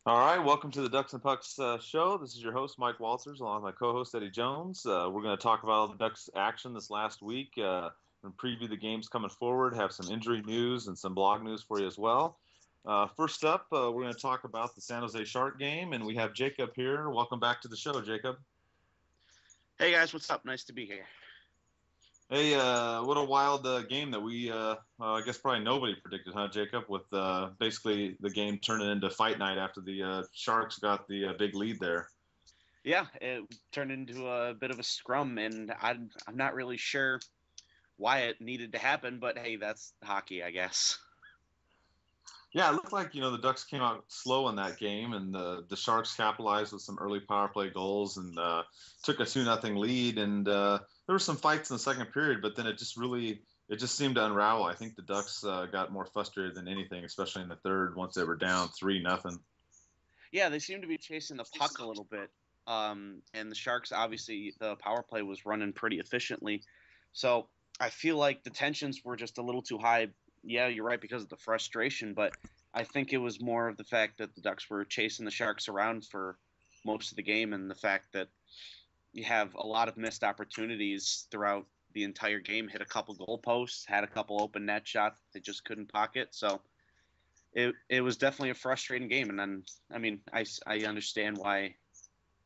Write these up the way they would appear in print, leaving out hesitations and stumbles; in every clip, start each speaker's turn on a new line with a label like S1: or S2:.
S1: All right, welcome to the Ducks and Pucks show. This is your host, Mike Walters, along with my co-host, Eddie Jones. We're going to talk about all the Ducks action this last week and preview the games coming forward, have some injury news and some blog news for you as well. First up, we're going to talk about the San Jose Shark game, and we have Jacob here. Welcome back to the show, Jacob.
S2: Hey guys, what's up? Nice to be here.
S1: Hey, what a wild game that I guess probably nobody predicted, huh, Jacob, with basically the game turning into fight night after the Sharks got the big lead there.
S2: Yeah, it turned into a bit of a scrum, and I'm not really sure why it needed to happen, but hey, that's hockey, I guess.
S1: Yeah, it looked like the Ducks came out slow in that game, and the Sharks capitalized with some early power play goals and took a 2-0 lead. And there were some fights in the second period, but then it just seemed to unravel. I think the Ducks got more frustrated than anything, especially in the third once they were down 3-0.
S2: Yeah, they seem to be chasing the puck a little bit, and the Sharks obviously the power play was running pretty efficiently, so I feel like the tensions were just a little too high. Yeah, you're right because of the frustration, but I think it was more of the fact that the Ducks were chasing the Sharks around for most of the game, and the fact that you have a lot of missed opportunities throughout the entire game. Hit a couple goalposts, had a couple open net shots they just couldn't pocket. So it was definitely a frustrating game. And then I understand why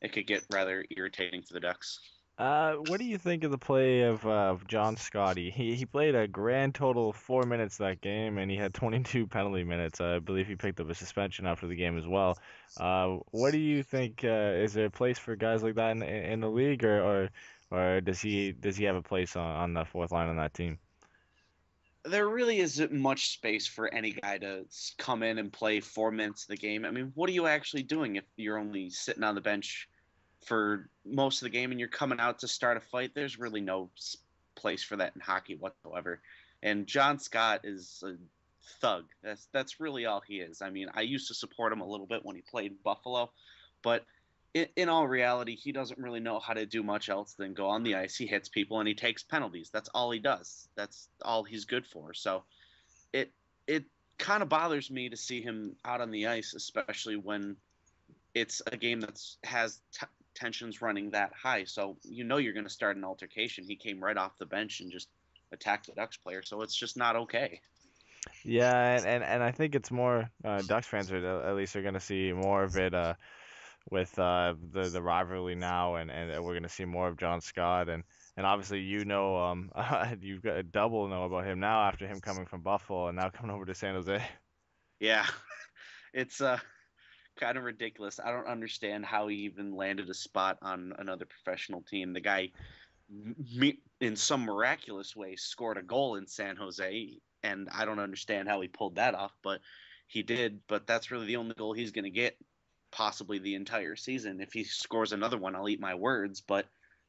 S2: it could get rather irritating for the Ducks.
S3: What do you think of the play of John Scotty? He played a grand total of 4 minutes that game, and he had 22 penalty minutes. I believe he picked up a suspension after the game as well. What do you think? Is there a place for guys like that in the league, or does he have a place on the fourth line on that team?
S2: There really isn't much space for any guy to come in and play 4 minutes of the game. I mean, what are you actually doing if you're only sitting on the bench for most of the game and you're coming out to start a fight? There's really no place for that in hockey whatsoever. And John Scott is a thug. That's really all he is. I mean, I used to support him a little bit when he played in Buffalo, but in all reality, he doesn't really know how to do much else than go on the ice. He hits people and he takes penalties. That's all he does. That's all he's good for. So it kind of bothers me to see him out on the ice, especially when it's a game that has tensions running that high. So you're going to start an altercation. He came right off the bench and just attacked the Ducks player. So it's just not okay.
S3: Yeah, and I think it's more Ducks fans are at least are going to see more of it with the rivalry now, and we're going to see more of John Scott, and obviously you've got a double know about him now after him coming from Buffalo and now coming over to San Jose.
S2: Yeah, it's kind of ridiculous. I don't understand how he even landed a spot on another professional team. The guy, in some miraculous way, scored a goal in San Jose, and I don't understand how he pulled that off, but he did. But that's really the only goal he's going to get, possibly the entire season. If he scores another one, I'll eat my words. But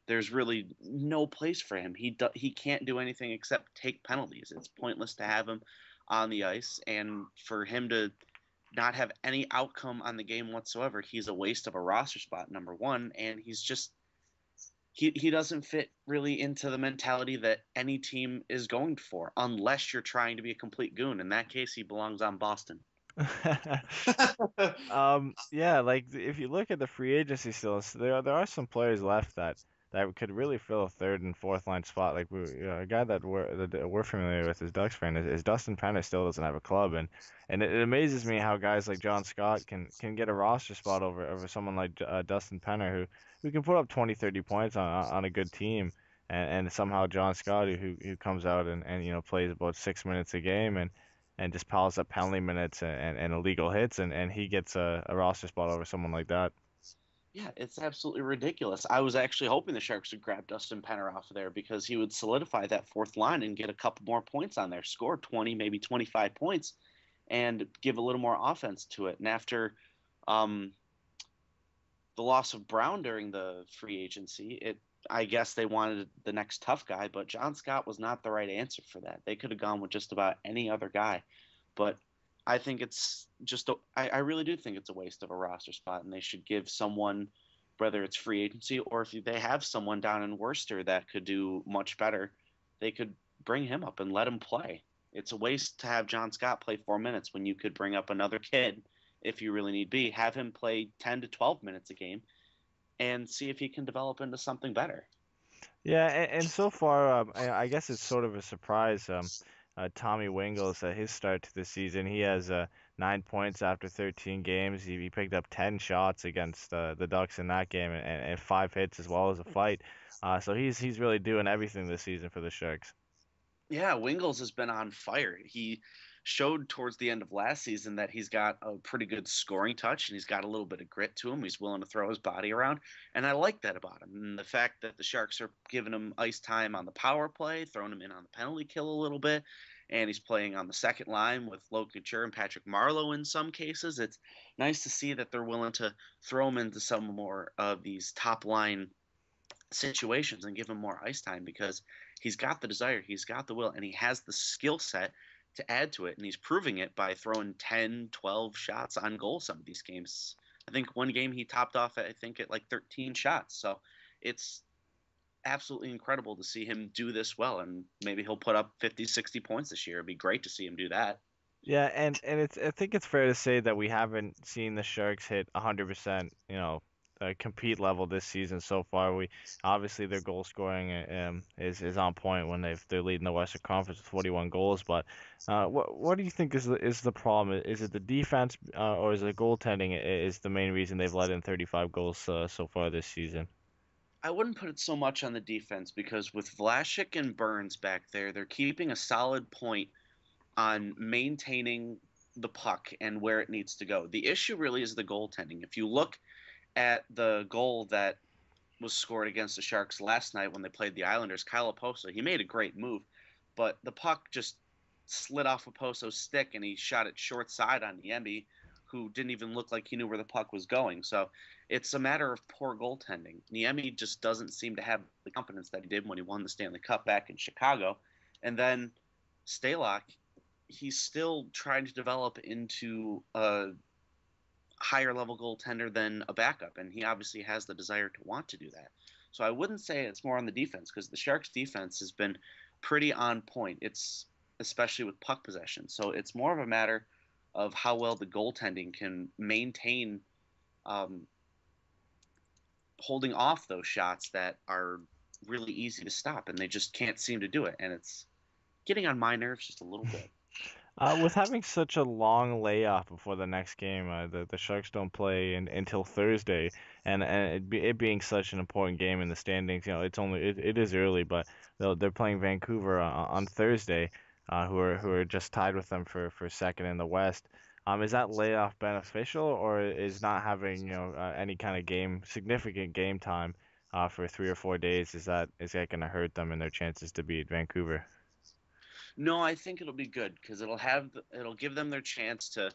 S2: there's really no place for him. He can't do anything except take penalties. It's pointless to have him on the ice, and for him to not have any outcome on the game whatsoever. He's a waste of a roster spot, number one, and he doesn't fit really into the mentality that any team is going for, unless you're trying to be a complete goon. In that case, he belongs on Boston.
S3: Yeah, like if you look at the free agency still, there are some players left that could really fill a third and fourth line spot. Like a guy that we're familiar with as Ducks fan is Dustin Penner still doesn't have a club, and it amazes me how guys like John Scott can get a roster spot over someone like Dustin Penner who can put up 20, 30 points on a good team. And somehow John Scott, who comes out and plays about 6 minutes a game and just piles up penalty minutes and illegal hits, and he gets a roster spot over someone like that.
S2: Yeah, it's absolutely ridiculous. I was actually hoping the Sharks would grab Dustin Penner off of there because he would solidify that fourth line and get a couple more points on there, score 20, maybe 25 points, and give a little more offense to it. And after um, the loss of Brown during the free agency, I guess they wanted the next tough guy, but John Scott was not the right answer for that. They could have gone with just about any other guy, but I think it's just I really do think it's a waste of a roster spot, and they should give someone, whether it's free agency or if they have someone down in Worcester that could do much better, they could bring him up and let him play. It's a waste to have John Scott play 4 minutes when you could bring up another kid if you really need be. Have him play 10 to 12 minutes a game and see if he can develop into something better.
S3: Yeah, and so far, I guess it's sort of a surprise. Tommy Wingles, his start to the season, he has 9 points after 13 games. He picked up 10 shots against the Ducks in that game, and 5 hits as well as a fight. So he's really doing everything this season for the Sharks.
S2: Yeah, Wingles has been on fire. He showed towards the end of last season that he's got a pretty good scoring touch and he's got a little bit of grit to him. He's willing to throw his body around, and I like that about him. And the fact that the Sharks are giving him ice time on the power play, throwing him in on the penalty kill a little bit, and he's playing on the second line with Logan Couture and Patrick Marleau in some cases. It's nice to see that they're willing to throw him into some more of these top line situations and give him more ice time because he's got the desire, he's got the will, and he has the skill set to add to it. And he's proving it by throwing 10, 12 shots on goal some of these games. I think one game he topped off, I think, at like 13 shots. So it's absolutely incredible to see him do this well. And maybe he'll put up 50, 60 points this year. It'd be great to see him do that.
S3: Yeah, and I think it's fair to say that we haven't seen the Sharks hit 100%, compete level this season so far. We obviously their goal scoring is on point when they're leading the Western Conference with 41 goals. But what do you think is the problem? Is it the defense or is it goaltending is the main reason they've let in 35 goals so far this season?
S2: I wouldn't put it so much on the defense because with Vlasic and Burns back there, they're keeping a solid point on maintaining the puck and where it needs to go. The issue really is the goaltending. If you look at the goal that was scored against the Sharks last night when they played the Islanders, Kyle Oposo, he made a great move, but the puck just slid off Oposo's stick and he shot it short side on Niemi, who didn't even look like he knew where the puck was going. So it's a matter of poor goaltending. Niemi just doesn't seem to have the confidence that he did when he won the Stanley Cup back in Chicago. And then Stalock, he's still trying to develop into a higher level goaltender than a backup, and he obviously has the desire to want to do that. So I wouldn't say it's more on the defense because the Sharks defense has been pretty on point. It's especially with puck possession. So it's more of a matter of how well the goaltending can maintain holding off those shots that are really easy to stop, and they just can't seem to do it. And it's getting on my nerves just a little bit.
S3: With having such a long layoff before the next game, the Sharks don't play until Thursday, and it being such an important game in the standings, it is early, but they're playing Vancouver on Thursday, who are just tied with them for second in the West. Is that layoff beneficial, or is not having any kind of significant game time for 3 or 4 days, is that going to hurt them in their chances to beat Vancouver?
S2: No, I think it'll be good because it'll give them their chance to,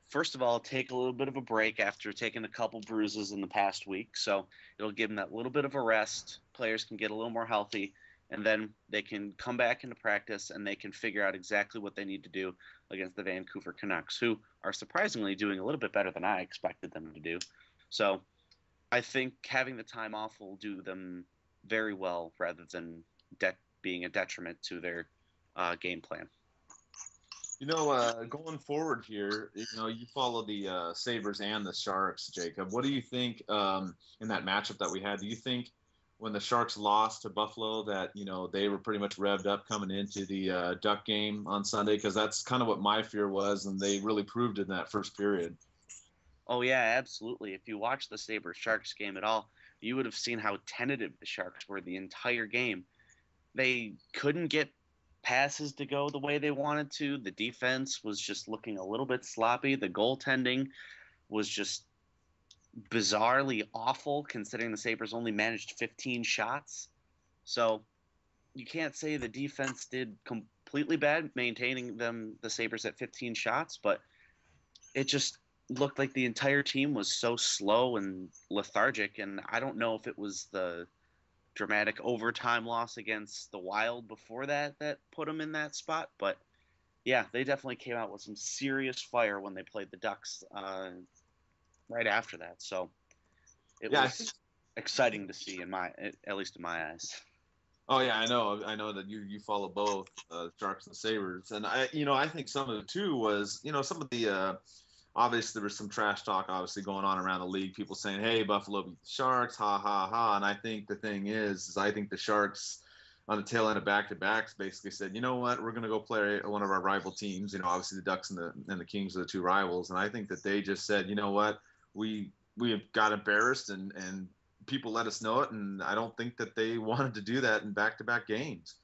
S2: first of all, take a little bit of a break after taking a couple bruises in the past week. So it'll give them that little bit of a rest. Players can get a little more healthy, and then they can come back into practice and they can figure out exactly what they need to do against the Vancouver Canucks, who are surprisingly doing a little bit better than I expected them to do. So I think having the time off will do them very well rather than being a detriment to their game plan.
S1: Going forward here, you follow the Sabres and the Sharks, Jacob. What do you think in that matchup that we had? Do you think when the Sharks lost to Buffalo that, they were pretty much revved up coming into the Duck game on Sunday? Because that's kind of what my fear was, and they really proved it in that first period.
S2: Oh, yeah, absolutely. If you watch the Sabres-Sharks game at all, you would have seen how tentative the Sharks were the entire game. They couldn't get passes to go the way they wanted to. The defense was just looking a little bit sloppy. The goaltending was just bizarrely awful considering the Sabres only managed 15 shots. So you can't say the defense did completely bad maintaining the Sabres at 15 shots, but it just looked like the entire team was so slow and lethargic, and I don't know if it was the dramatic overtime loss against the Wild before that put them in that spot. But yeah, they definitely came out with some serious fire when they played the Ducks right after that. So it was exciting to see at least in my eyes.
S1: Oh yeah, I know that you follow both Sharks and Sabres, and I think some of it too was some of the obviously there was some trash talk obviously going on around the league. People saying, "Hey, Buffalo beat the Sharks, ha ha ha." And I think the thing is I think the Sharks on the tail end of back-to-backs basically said, you know what, we're going to go play one of our rival teams. You know, obviously the Ducks and the Kings are the two rivals, and I think that they just said, you know what, we got embarrassed and people let us know it, and I don't think that they wanted to do that in back-to-back games.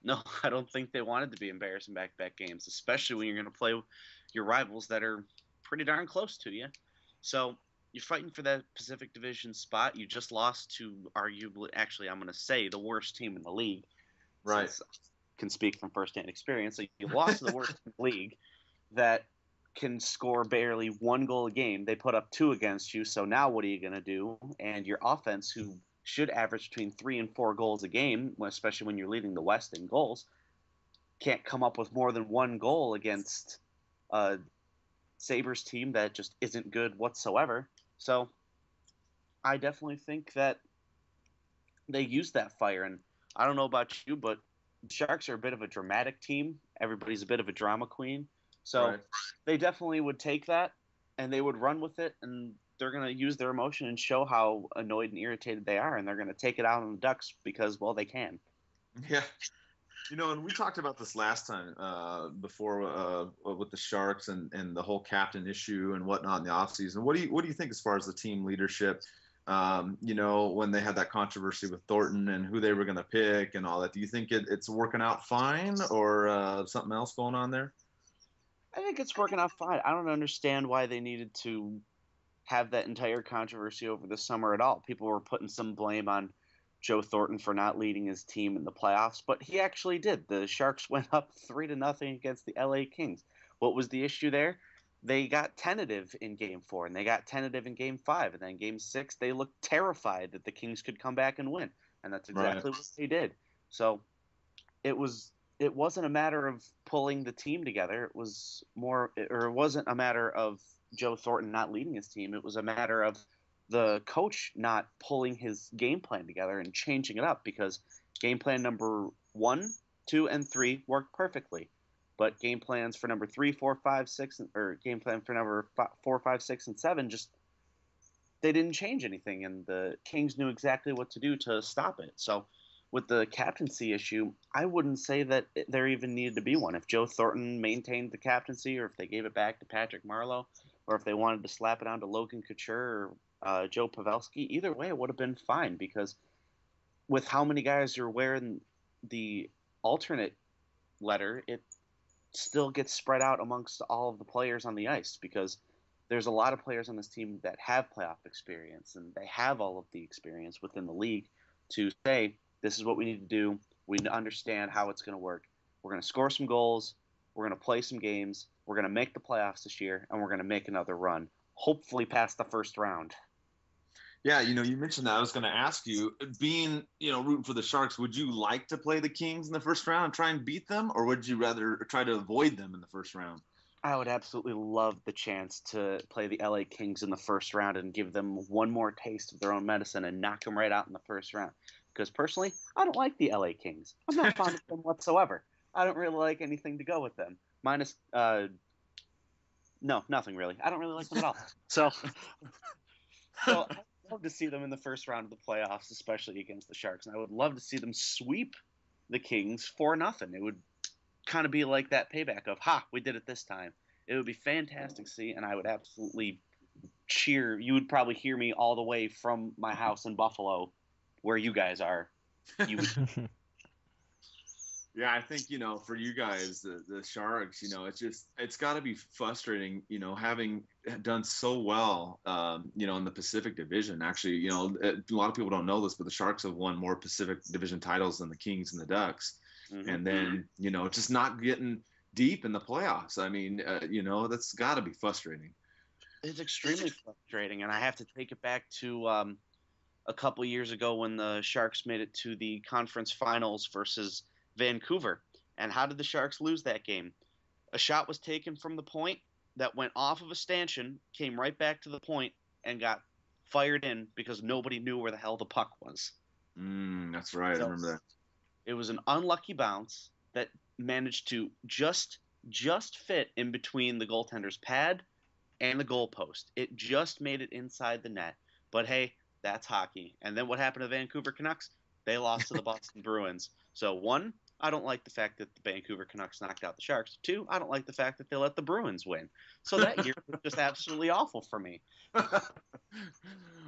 S2: No, I don't think they wanted to be embarrassed in back-to-back games, especially when you're going to play your rivals that are pretty darn close to you. So you're fighting for that Pacific Division spot. You just lost to arguably, actually, I'm going to say the worst team in the league.
S1: Right.
S2: Since I can speak from firsthand experience. So you lost to the worst in the league that can score barely 1 goal a game. They put up 2 against you. So now what are you going to do? And your offense, who should average between 3 and 4 goals a game, especially when you're leading the West in goals, can't come up with more than 1 goal against a Sabres team that just isn't good whatsoever. So I definitely think that they used that fire. And I don't know about you, but the Sharks are a bit of a dramatic team. Everybody's a bit of a drama queen. So
S1: Right.
S2: They definitely would take that and they would run with it, and they're going to use their emotion and show how annoyed and irritated they are, and they're going to take it out on the Ducks because, well, they can.
S1: Yeah. You know, and we talked about this last time before with the Sharks and the whole captain issue and whatnot in the offseason. What do you think as far as the team leadership? You know, when they had that controversy with Thornton and who they were going to pick and all that, do you think it's working out fine, or something else going on there?
S2: I think it's working out fine. I don't understand why they needed to have that entire controversy over the summer at all. People were putting some blame on Joe Thornton for not leading his team in the playoffs, but he actually did. The Sharks went up 3-0 against the LA Kings. What was the issue there? They got tentative in Game 4, and they got tentative in Game 5, and then Game 6, they looked terrified that the Kings could come back and win, and that's exactly what they did. So it wasn't a matter of pulling the team together. It wasn't a matter of Joe Thornton not leading his team. It was a matter of the coach not pulling his game plan together and changing it up, because game plan number 1, 2, and 3 worked perfectly. But game plans for number 3, 4, 5, 6, or game plan for number 4, 5, 6, and 7 they didn't change anything, and the Kings knew exactly what to do to stop it. So with the captaincy issue, I wouldn't say that there even needed to be one. If Joe Thornton maintained the captaincy, or if they gave it back to Patrick Marleau, or if they wanted to slap it on to Logan Couture or Joe Pavelski, either way it would have been fine, because with how many guys are wearing the alternate letter, it still gets spread out amongst all of the players on the ice, because there's a lot of players on this team that have playoff experience, and they have all of the experience within the league to say, this is what we need to do. We understand how it's going to work. We're going to score some goals. We're going to play some games. We're going to make the playoffs this year, and we're going to make another run, hopefully past the first round.
S1: Yeah, you know, you mentioned that. I was going to ask you, being, you know, rooting for the Sharks, would you like to play the Kings in the first round and try and beat them, or would you rather try to avoid them in the first round?
S2: I would absolutely love the chance to play the LA Kings in the first round and give them one more taste of their own medicine and knock them right out in the first round. Because personally, I don't like the LA Kings. I'm not fond of them whatsoever. I don't really like anything to go with them. Minus, no, nothing really. I don't really like them at all. So I'd love to see them in the first round of the playoffs, especially against the Sharks. And I would love to see them sweep the Kings 4-0. It would kind of be like that payback of, we did it this time. It would be fantastic to see, and I would absolutely cheer. You would probably hear me all the way from my house in Buffalo, where you guys are. You would.
S1: Yeah, I think, you know, for you guys, the Sharks, you know, it's got to be frustrating, you know, having done so well, you know, in the Pacific Division. Actually, you know, a lot of people don't know this, but the Sharks have won more Pacific Division titles than the Kings and the Ducks. Mm-hmm. And then, you know, just not getting deep in the playoffs. I mean, you know, that's got to be frustrating.
S2: It's extremely frustrating, and I have to take it back to a couple years ago when the Sharks made it to the conference finals versus Vancouver. And how did the Sharks lose that game? A shot was taken from the point that went off of a stanchion, came right back to the point, and got fired in because nobody knew where the hell the puck was.
S1: That's right. I remember that.
S2: It was an unlucky bounce that managed to just fit in between the goaltender's pad and the goalpost. It just made it inside the net. But hey, that's hockey. And then what happened to the Vancouver Canucks? They lost to the Boston Bruins. So one, I don't like the fact that the Vancouver Canucks knocked out the Sharks. Two, I don't like the fact that they let the Bruins win. So that year was just absolutely awful for me.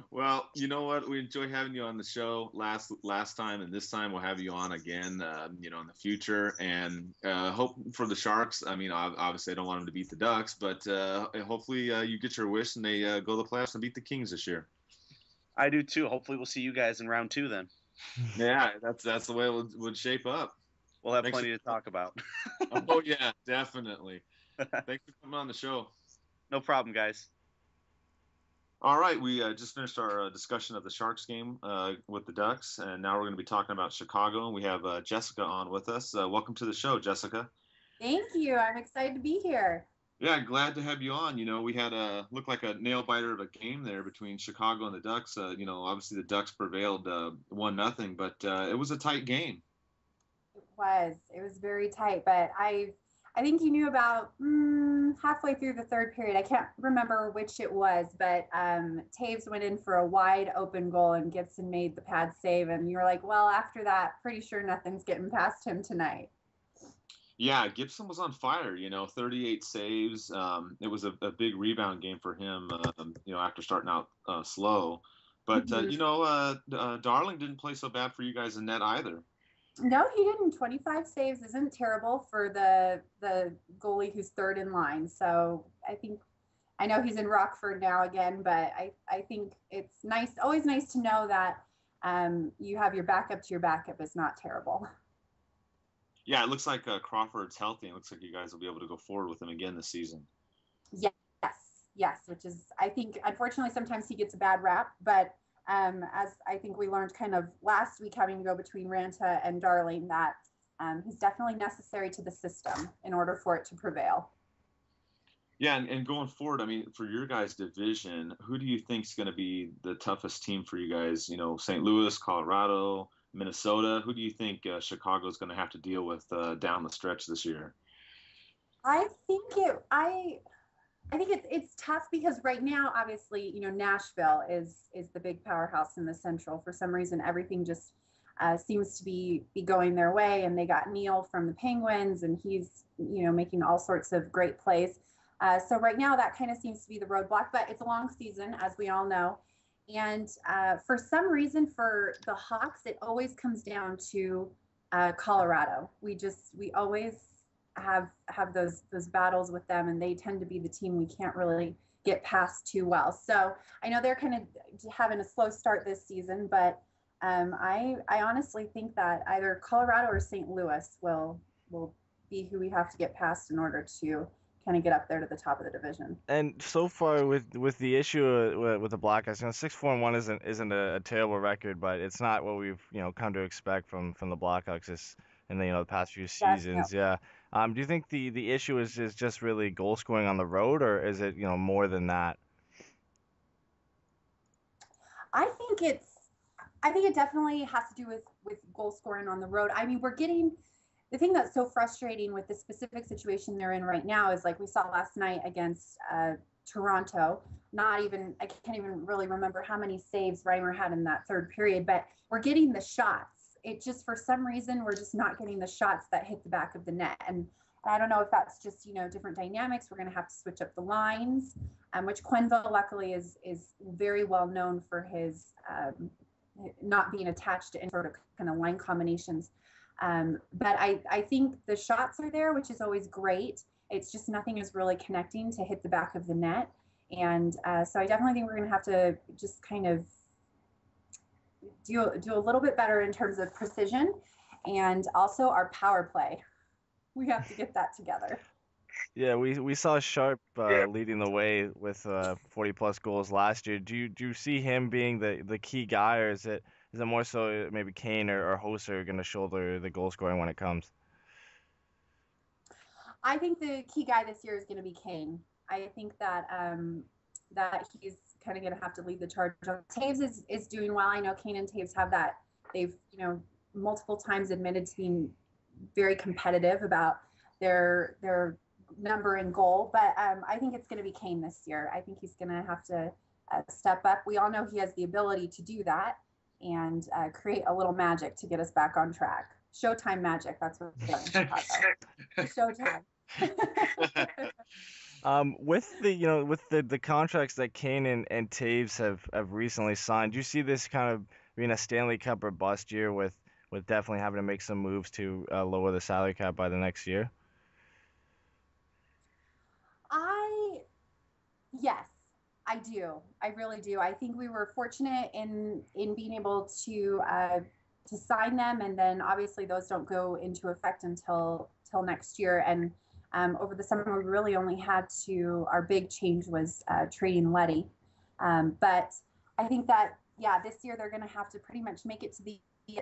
S1: Well, you know what? We enjoy having you on the show last time, and this time we'll have you on again, in the future. And hope for the Sharks. I mean, obviously, I don't want them to beat the Ducks, but hopefully you get your wish and they go to the playoffs and beat the Kings this year.
S2: I do too. Hopefully, we'll see you guys in round 2 then.
S1: Yeah, that's the way it would shape up.
S2: We'll have plenty to talk about.
S1: Oh yeah, definitely. Thanks for coming on the show.
S2: No problem, guys.
S1: All right, we just finished our discussion of the Sharks game with the Ducks, and now we're going to be talking about Chicago. And we have Jessica on with us. Welcome to the show, Jessica.
S4: Thank you. I'm excited to be here.
S1: Yeah, glad to have you on. We had looked like a nail biter of a game there between Chicago and the Ducks. Obviously the Ducks prevailed 1-0, but it was a tight game.
S4: It was very tight, but I think you knew about halfway through the third period. I can't remember which it was, but Taves went in for a wide open goal and Gibson made the pad save. And you were like, well, after that, pretty sure nothing's getting past him tonight.
S1: Yeah, Gibson was on fire, 38 saves. It was a big rebound game for him, after starting out slow. But, Darling didn't play so bad for you guys in net either.
S4: No, he didn't. 25 saves isn't terrible for the goalie who's third in line. So I know he's in Rockford now again, but I think it's always nice to know that you have your backup to your backup is not terrible.
S1: Yeah, it looks like Crawford's healthy. It looks like you guys will be able to go forward with him again this season. Yes,
S4: which is, I think, unfortunately, sometimes he gets a bad rap, but as I think we learned kind of last week having to go between Ranta and Darling, that he's definitely necessary to the system in order for it to prevail.
S1: Yeah, and going forward, I mean, for your guys' division, who do you think is going to be the toughest team for you guys? St. Louis, Colorado, Minnesota. Who do you think Chicago is going to have to deal with down the stretch this year?
S4: I think it's tough because right now, obviously, Nashville is the big powerhouse in the Central. For some reason, everything just seems to be going their way, and they got Neil from the Penguins, and he's making all sorts of great plays. So right now, that kind of seems to be the roadblock, but it's a long season, as we all know. And for some reason, for the Hawks, it always comes down to Colorado. We always have those battles with them, and they tend to be the team we can't really get past too well. So I know they're kind of having a slow start this season, but I honestly think that either Colorado or St. Louis will be who we have to get past in order to kind of get up there to the top of the division.
S3: And so far with the issue with the Blackhawks, 6-4-1 isn't a terrible record, but it's not what we've come to expect from the Blackhawks in the past few seasons. Yeah. Do you think the issue is just really goal scoring on the road, or is it more than that?
S4: I think it definitely has to do with goal scoring on the road. I mean, the thing that's so frustrating with the specific situation they're in right now is, like we saw last night against Toronto. I can't even really remember how many saves Reimer had in that third period, but we're getting the shots. It just, for some reason, we're just not getting the shots that hit the back of the net. And I don't know if that's just, different dynamics. We're going to have to switch up the lines, which Quenneville luckily is very well known for his not being attached to any sort of kind of line combinations. But I think the shots are there, which is always great. It's just nothing is really connecting to hit the back of the net. And so I definitely think we're going to have to just kind of do a little bit better in terms of precision, and also our power play. We have to get that together.
S3: Yeah, we saw Sharp leading the way with 40+ goals last year. Do you see him being the key guy, or is it more so maybe Kane or Hoser going to shoulder the goal scoring when it comes?
S4: I think the key guy this year is going to be Kane. I think that that he's kind of going to have to lead the charge. Taves is doing well. I know Kane and Taves have that. They've multiple times admitted to being very competitive about their number in goal, but I think it's going to be Kane this year. I think he's going to have to step up. We all know he has the ability to do that and create a little magic to get us back on track. Showtime magic. That's what we're talking about. Showtime.
S3: With the contracts that Kane and Taves have recently signed, do you see this kind of being a Stanley Cup or bust year with definitely having to make some moves to lower the salary cap by the next year?
S4: Yes, I do. I really do. I think we were fortunate in being able to sign them, and then obviously those don't go into effect until next year. And over the summer, we really only had our big change was trading Leddy. But I think that, this year they're going to have to pretty much make it to the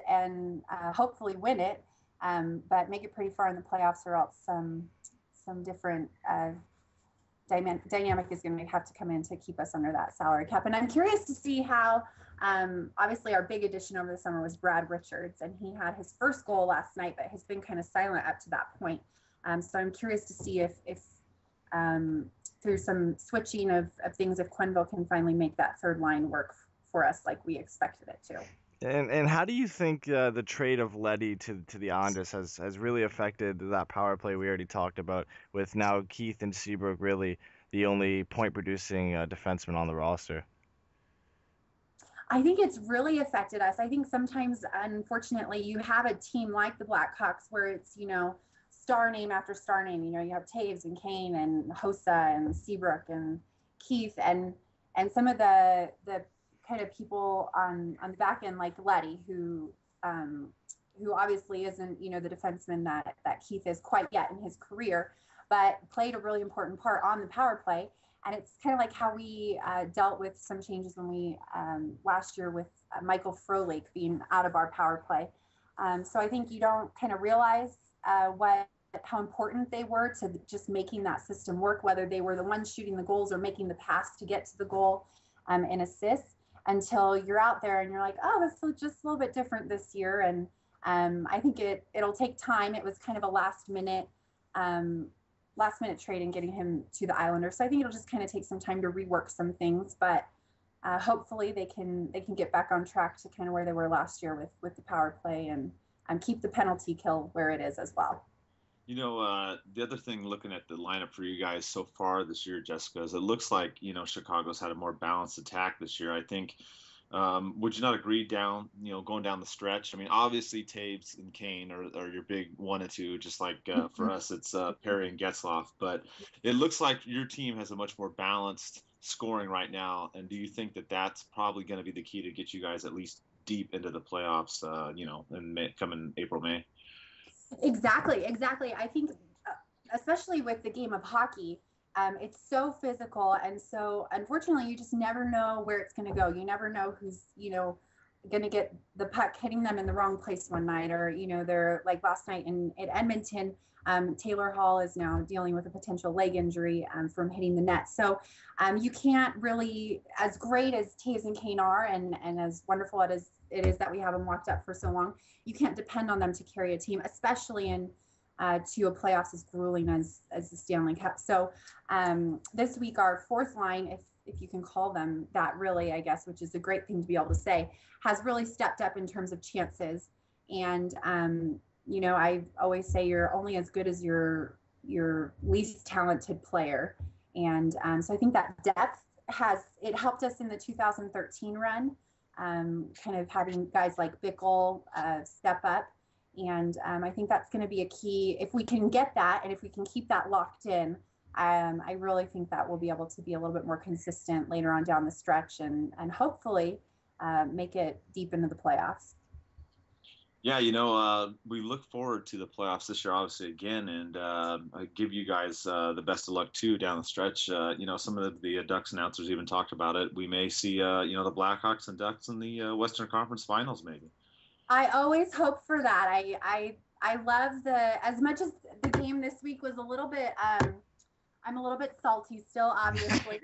S4: and hopefully win it, but make it pretty far in the playoffs, or else some different dynamic is going to have to come in to keep us under that salary cap. And I'm curious to see how, obviously our big addition over the summer was Brad Richards, and he had his first goal last night, but has been kind of silent up to that point. So I'm curious to see if through some switching of things, if Quenneville can finally make that third line work for us like we expected it to.
S3: And how do you think the trade of Leddy to the Islanders has really affected that power play we already talked about, with now Keith and Seabrook really the only point-producing defenseman on the roster?
S4: I think it's really affected us. I think sometimes, unfortunately, you have a team like the Blackhawks where it's, star name after star name. You have Taves and Kane and Hossa and Seabrook and Keith and some of the kind of people on the back end like Leddy, who obviously isn't the defenseman that Keith is quite yet in his career, but played a really important part on the power play. And it's kind of like how we dealt with some changes when we last year with Michael Frolik being out of our power play. So I think you don't kind of realize how important they were to just making that system work, whether they were the ones shooting the goals or making the pass to get to the goal and assists, until you're out there and you're like, oh, this is just a little bit different this year. And I think it'll take time. It was kind of a last minute trade in getting him to the Islanders. So I think it'll just kind of take some time to rework some things, but hopefully they can get back on track to kind of where they were last year with the power play and keep the penalty kill where it is as well.
S1: The other thing, looking at the lineup for you guys so far this year, Jessica, is it looks like, Chicago's had a more balanced attack this year. I think, would you not agree going down the stretch? I mean, obviously Taves and Kane are your big 1 and 2, just like for us, it's Perry and Getzlaf. But it looks like your team has a much more balanced scoring right now. And do you think that that's probably going to be the key to get you guys at least deep into the playoffs, in coming April, May?
S4: Exactly. I think, especially with the game of hockey, it's so physical, and so unfortunately, you just never know where it's going to go. You never know who's, going to get the puck hitting them in the wrong place one night, or they're like last night in Edmonton. Taylor Hall is now dealing with a potential leg injury from hitting the net. So you can't really, as great as Taves and Kane are, and as wonderful it is that we have them locked up for so long, you can't depend on them to carry a team, especially in to a playoffs as grueling as the Stanley Cup. So this week, our fourth line, if you can call them that, really, I guess, which is a great thing to be able to say, has really stepped up in terms of chances. And I always say you're only as good as your least talented player. And so I think that depth it helped us in the 2013 run, kind of having guys like Bickle step up. And I think that's going to be a key. If we can get that, and if we can keep that locked in, I really think that we'll be able to be a little bit more consistent later on down the stretch, and hopefully make it deep into the playoffs.
S1: Yeah, we look forward to the playoffs this year, obviously, again, and I give you guys the best of luck, too, down the stretch. Some of the Ducks announcers even talked about it. We may see, the Blackhawks and Ducks in the Western Conference Finals, maybe. I
S4: always hope for that. I love as much as the game this week was a little bit, I'm a little bit salty still, obviously.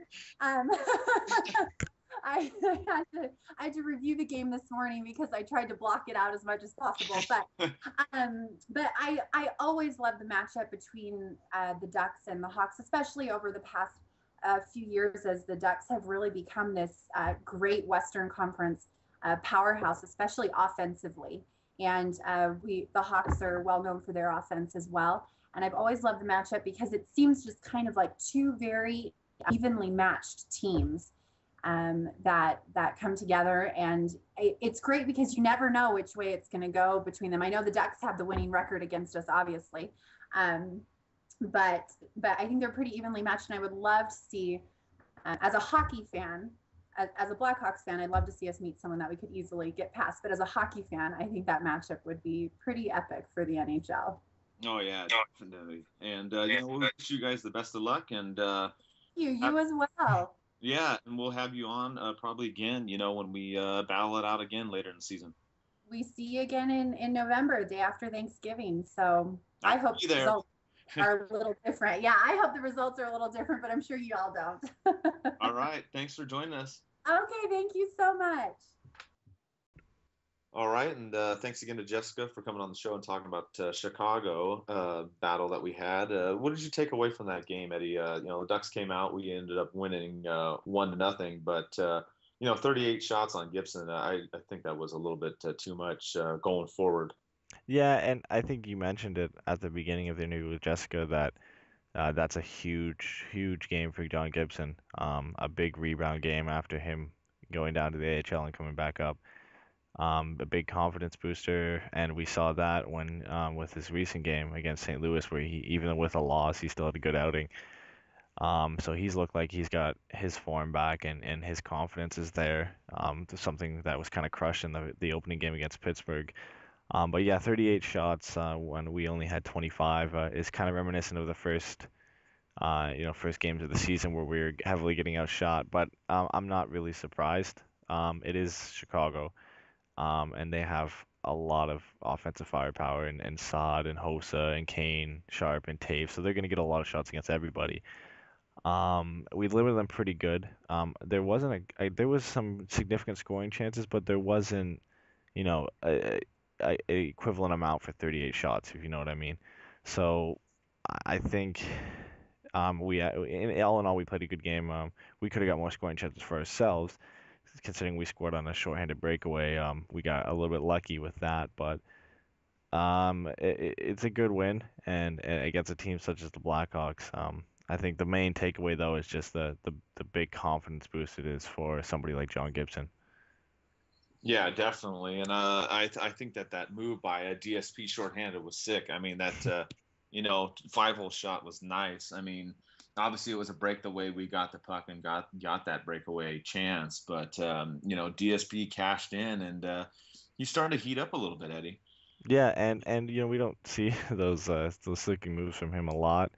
S4: I I had to review the game this morning because I tried to block it out as much as possible. But I always love the matchup between the Ducks and the Hawks, especially over the past few years as the Ducks have really become this great Western Conference powerhouse, especially offensively. And the Hawks are well known for their offense as well. And I've always loved the matchup because it seems just kind of like two very evenly matched teams that come together. And it's great because you never know which way it's going to go between them. I know the Ducks have the winning record against us, obviously. But I think they're pretty evenly matched. And I would love to see, as a hockey fan, as a Blackhawks fan, I'd love to see us meet someone that we could easily get past. But as a hockey fan, I think that matchup would be pretty epic for the NHL.
S1: Oh yeah, definitely. And we'll wish you guys the best of luck. And
S4: you as well.
S1: Yeah, and we'll have you on probably again. When we battle it out again later in the season.
S4: We see you again in November, day after Thanksgiving. So I hope the results are a little different. Yeah, I hope the results are a little different, but I'm sure you all don't.
S1: All right, thanks for joining us.
S4: Okay, thank you so much.
S1: All right, and thanks again to Jessica for coming on the show and talking about Chicago battle that we had. What did you take away from that game, Eddie? The Ducks came out. We ended up winning 1-0, but 38 shots on Gibson. I think that was a little bit too much going forward.
S3: Yeah, and I think you mentioned it at the beginning of the interview with Jessica that that's a huge, huge game for John Gibson. A big rebound game after him going down to the AHL and coming back up. A big confidence booster, and we saw that when with his recent game against St. Louis, where he, even with a loss, he still had a good outing. So he's looked like he's got his form back, and his confidence is there. Something that was kind of crushed in the opening game against Pittsburgh. But yeah, 38 shots when we only had 25 is kind of reminiscent of the first games of the season where we were heavily getting outshot. But I'm not really surprised. It is Chicago. And they have a lot of offensive firepower and Saad and Hossa and Kane, Sharp and Taves, so they're going to get a lot of shots against everybody. We limited them pretty good. There was some significant scoring chances, but there wasn't, a equivalent amount for 38 shots, if you know what I mean. So I think all in all, we played a good game. We could have got more scoring chances for ourselves, considering we scored on a shorthanded breakaway. We got a little bit lucky with that, but it's a good win, and against a team such as the Blackhawks. I think the main takeaway, though, is just the big confidence boost it is for somebody like John Gibson.
S1: Yeah, definitely, and I think that move by a DSP shorthanded was sick. I mean, that 5-hole shot was nice. I mean, obviously it was a break the way we got the puck and got that breakaway chance, but DSP cashed in, and he's starting to heat up a little bit, Eddie.
S3: Yeah, and we don't see those slicking moves from him a lot.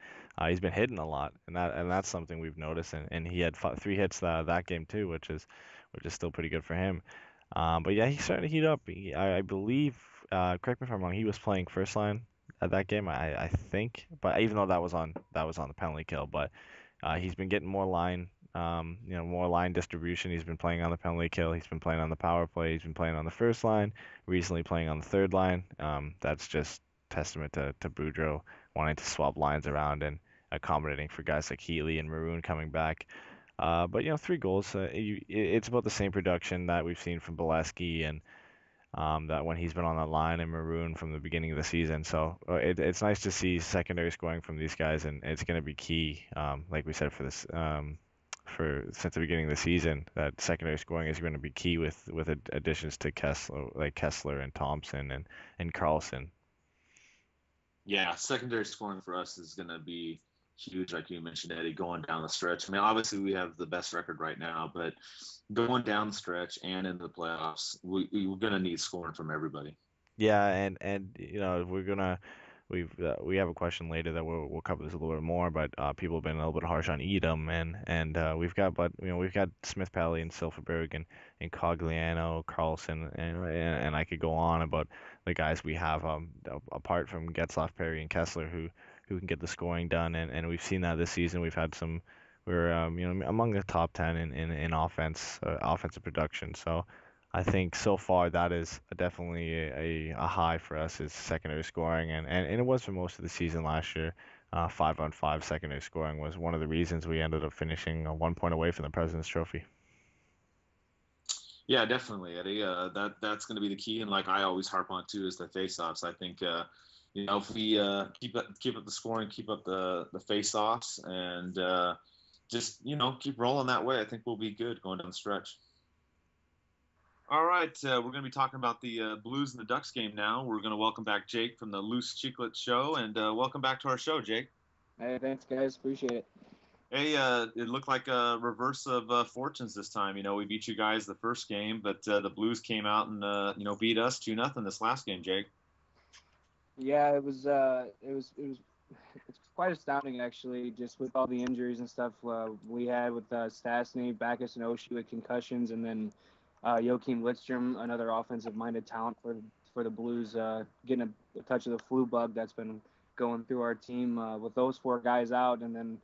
S3: He's been hitting a lot, and that's something we've noticed, and he had 3 hits that game too, which is still pretty good for him. But yeah, he's starting to heat up. I believe, correct me if I'm wrong, he was playing first line at that game, I think. But even though that was on the penalty kill, but he's been getting more line, more line distribution. He's been playing on the penalty kill. He's been playing on the power play. He's been playing on the first line. Recently playing on the third line. That's just testament to Boudreau wanting to swap lines around and accommodating for guys like Healy and Maroon coming back. But 3 goals. It's about the same production that we've seen from Bolesky and that when he's been on that line and Maroon from the beginning of the season. So it's nice to see secondary scoring from these guys, and it's going to be key, like we said, for this since the beginning of the season, that secondary scoring is going to be key with additions to Kessler and Thompson and Carlson.
S1: Yeah, secondary scoring for us is going to be huge, like you mentioned, Eddie, going down the stretch. I mean, obviously we have the best record right now, but going down the stretch and into the playoffs, we're going to need scoring from everybody.
S3: Yeah, and we have a question later that we'll cover this a little bit more, but people have been a little bit harsh on Edom, and we've got Smith, Pally, and Silverberg and Cogliano, Carlson, and I could go on about the guys we have apart from Getzlaf, Perry, and Kessler who can get the scoring done, and we've seen that this season. We've had some we're among the top 10 in offensive production. So I think so far that is definitely a high for us is secondary scoring, and it was for most of the season last year. 5-on-5 secondary scoring was one of the reasons we ended up finishing 1 point away from the President's Trophy.
S1: Yeah, definitely, Eddie. That's going to be the key, and like I always harp on too, is the faceoffs. I think if we keep up the scoring, keep up the faceoffs, and just keep rolling that way, I think we'll be good going down the stretch. All right, we're going to be talking about the Blues and the Ducks game now. We're going to welcome back Jake from the Loose Chicklets show, and welcome back to our show, Jake.
S5: Hey, thanks, guys. Appreciate it.
S1: Hey, it looked like a reverse of fortunes this time. We beat you guys the first game, but the Blues came out and beat us 2-0 this last game, Jake.
S5: Yeah, it's quite astounding actually, just with all the injuries and stuff we had with Stastny, Backes, and Oshie with concussions, and then Joachim Lidstrom, another offensive-minded talent for the Blues, getting a touch of the flu bug that's been going through our team. With those four guys out, and then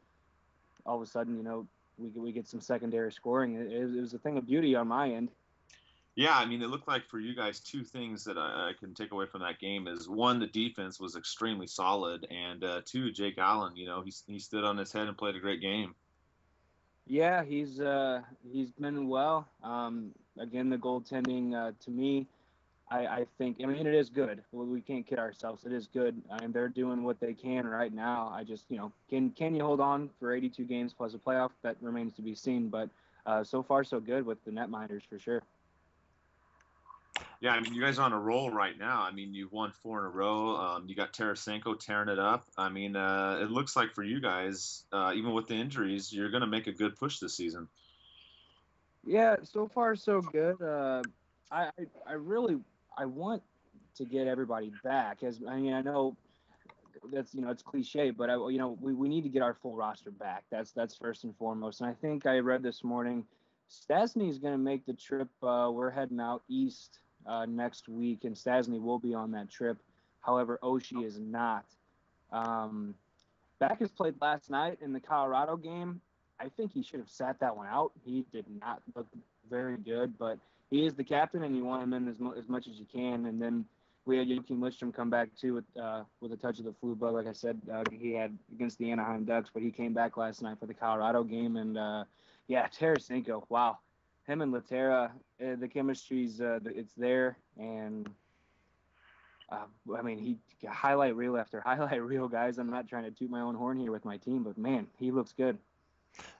S5: all of a sudden, we get some secondary scoring. It was a thing of beauty on my end.
S1: Yeah, I mean, it looked like for you guys, two things that I can take away from that game is, one, the defense was extremely solid, and two, Jake Allen, he stood on his head and played a great game.
S5: Yeah, he's been well. Again, the goaltending to me, I think, I mean, it is good. We can't kid ourselves. It is good, and they're doing what they can right now. I just, can you hold on for 82 games plus a playoff? That remains to be seen. But so far, so good with the netminders for sure.
S1: Yeah, I mean, you guys are on a roll right now. I mean, you've won 4 in a row. You got Tarasenko tearing it up. I mean, it looks like for you guys, even with the injuries, you're going to make a good push this season.
S5: Yeah, so far so good. I want to get everybody back. I know that's it's cliche, but we need to get our full roster back. That's first and foremost. And I think I read this morning, Stastny is going to make the trip. We're heading out east next week, and Stastny will be on that trip. However, Oshie is not. Backes played last night in the Colorado game. I think he should have sat that one out. He did not look very good, but he is the captain, and you want him in as much as you can. And then we had Joachim Lidstrom come back too with a touch of the flu bug. Like I said, he had against the Anaheim Ducks, but he came back last night for the Colorado game. And Tarasenko, wow, him and Laterra, the chemistry's it's there. And I mean, he highlight reel after highlight reel, guys. I'm not trying to toot my own horn here with my team, but man, he looks good.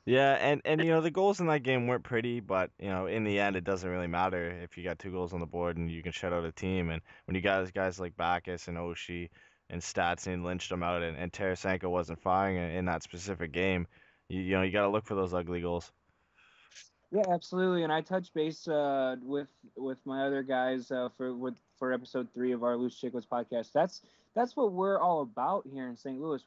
S3: Yeah, and the goals in that game weren't pretty, but in the end it doesn't really matter if you got 2 goals on the board and you can shut out a team. And when you got guys like Backes and Oshie and Stastny and Lindstrom out, and Tarasenko wasn't firing in that specific game, you got to look for those ugly goals.
S5: Yeah, absolutely. And I touched base with my other guys for episode 3 of our Loose Chicklets podcast. That's what we're all about here in St. Louis.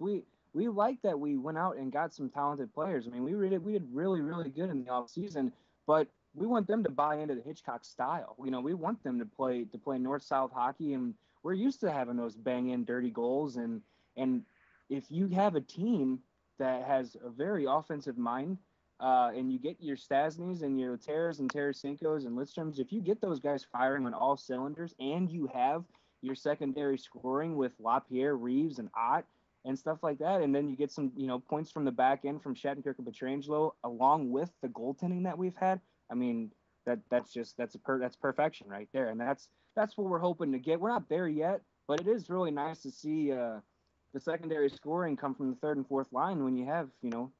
S5: We like that we went out and got some talented players. I mean, we did really, really good in the off season, but we want them to buy into the Hitchcock style. We want them to play north-south hockey, and we're used to having those bang-in dirty goals. And if you have a team that has a very offensive mind, and you get your Stastnys and your Terras and Tarasenkos and Lidstroms, if you get those guys firing on all cylinders, and you have your secondary scoring with LaPierre, Reeves, and Ott, and stuff like that, and then you get some points from the back end from Shattenkirk and Pietrangelo, along with the goaltending that we've had. I mean, that's perfection right there, and that's what we're hoping to get. We're not there yet, but it is really nice to see the secondary scoring come from the third and fourth line when you have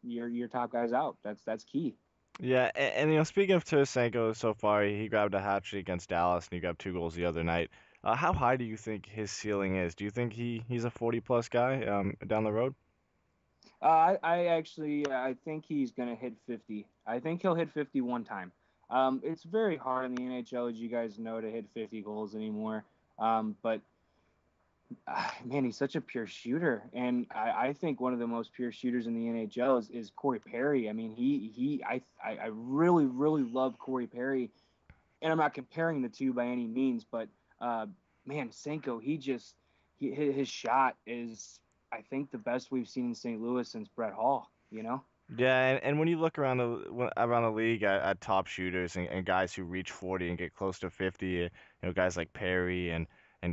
S5: your top guys out. That's key.
S3: Yeah, and speaking of Tarasenko, so far he grabbed a hat trick against Dallas and he grabbed 2 goals the other night. How high do you think his ceiling is? Do you think he's a 40-plus guy down the road?
S5: I think he's going to hit 50. I think he'll hit 50 one time. It's very hard in the NHL, as you guys know, to hit 50 goals anymore. But man, he's such a pure shooter, and I think one of the most pure shooters in the NHL is Corey Perry. I mean, I really, really love Corey Perry, and I'm not comparing the two by any means, but man, Senko, his shot is, I think, the best we've seen in St. Louis since Brett Hall.
S3: Yeah, and when you look around the league at top shooters and guys who reach 40 and get close to 50, guys like Perry and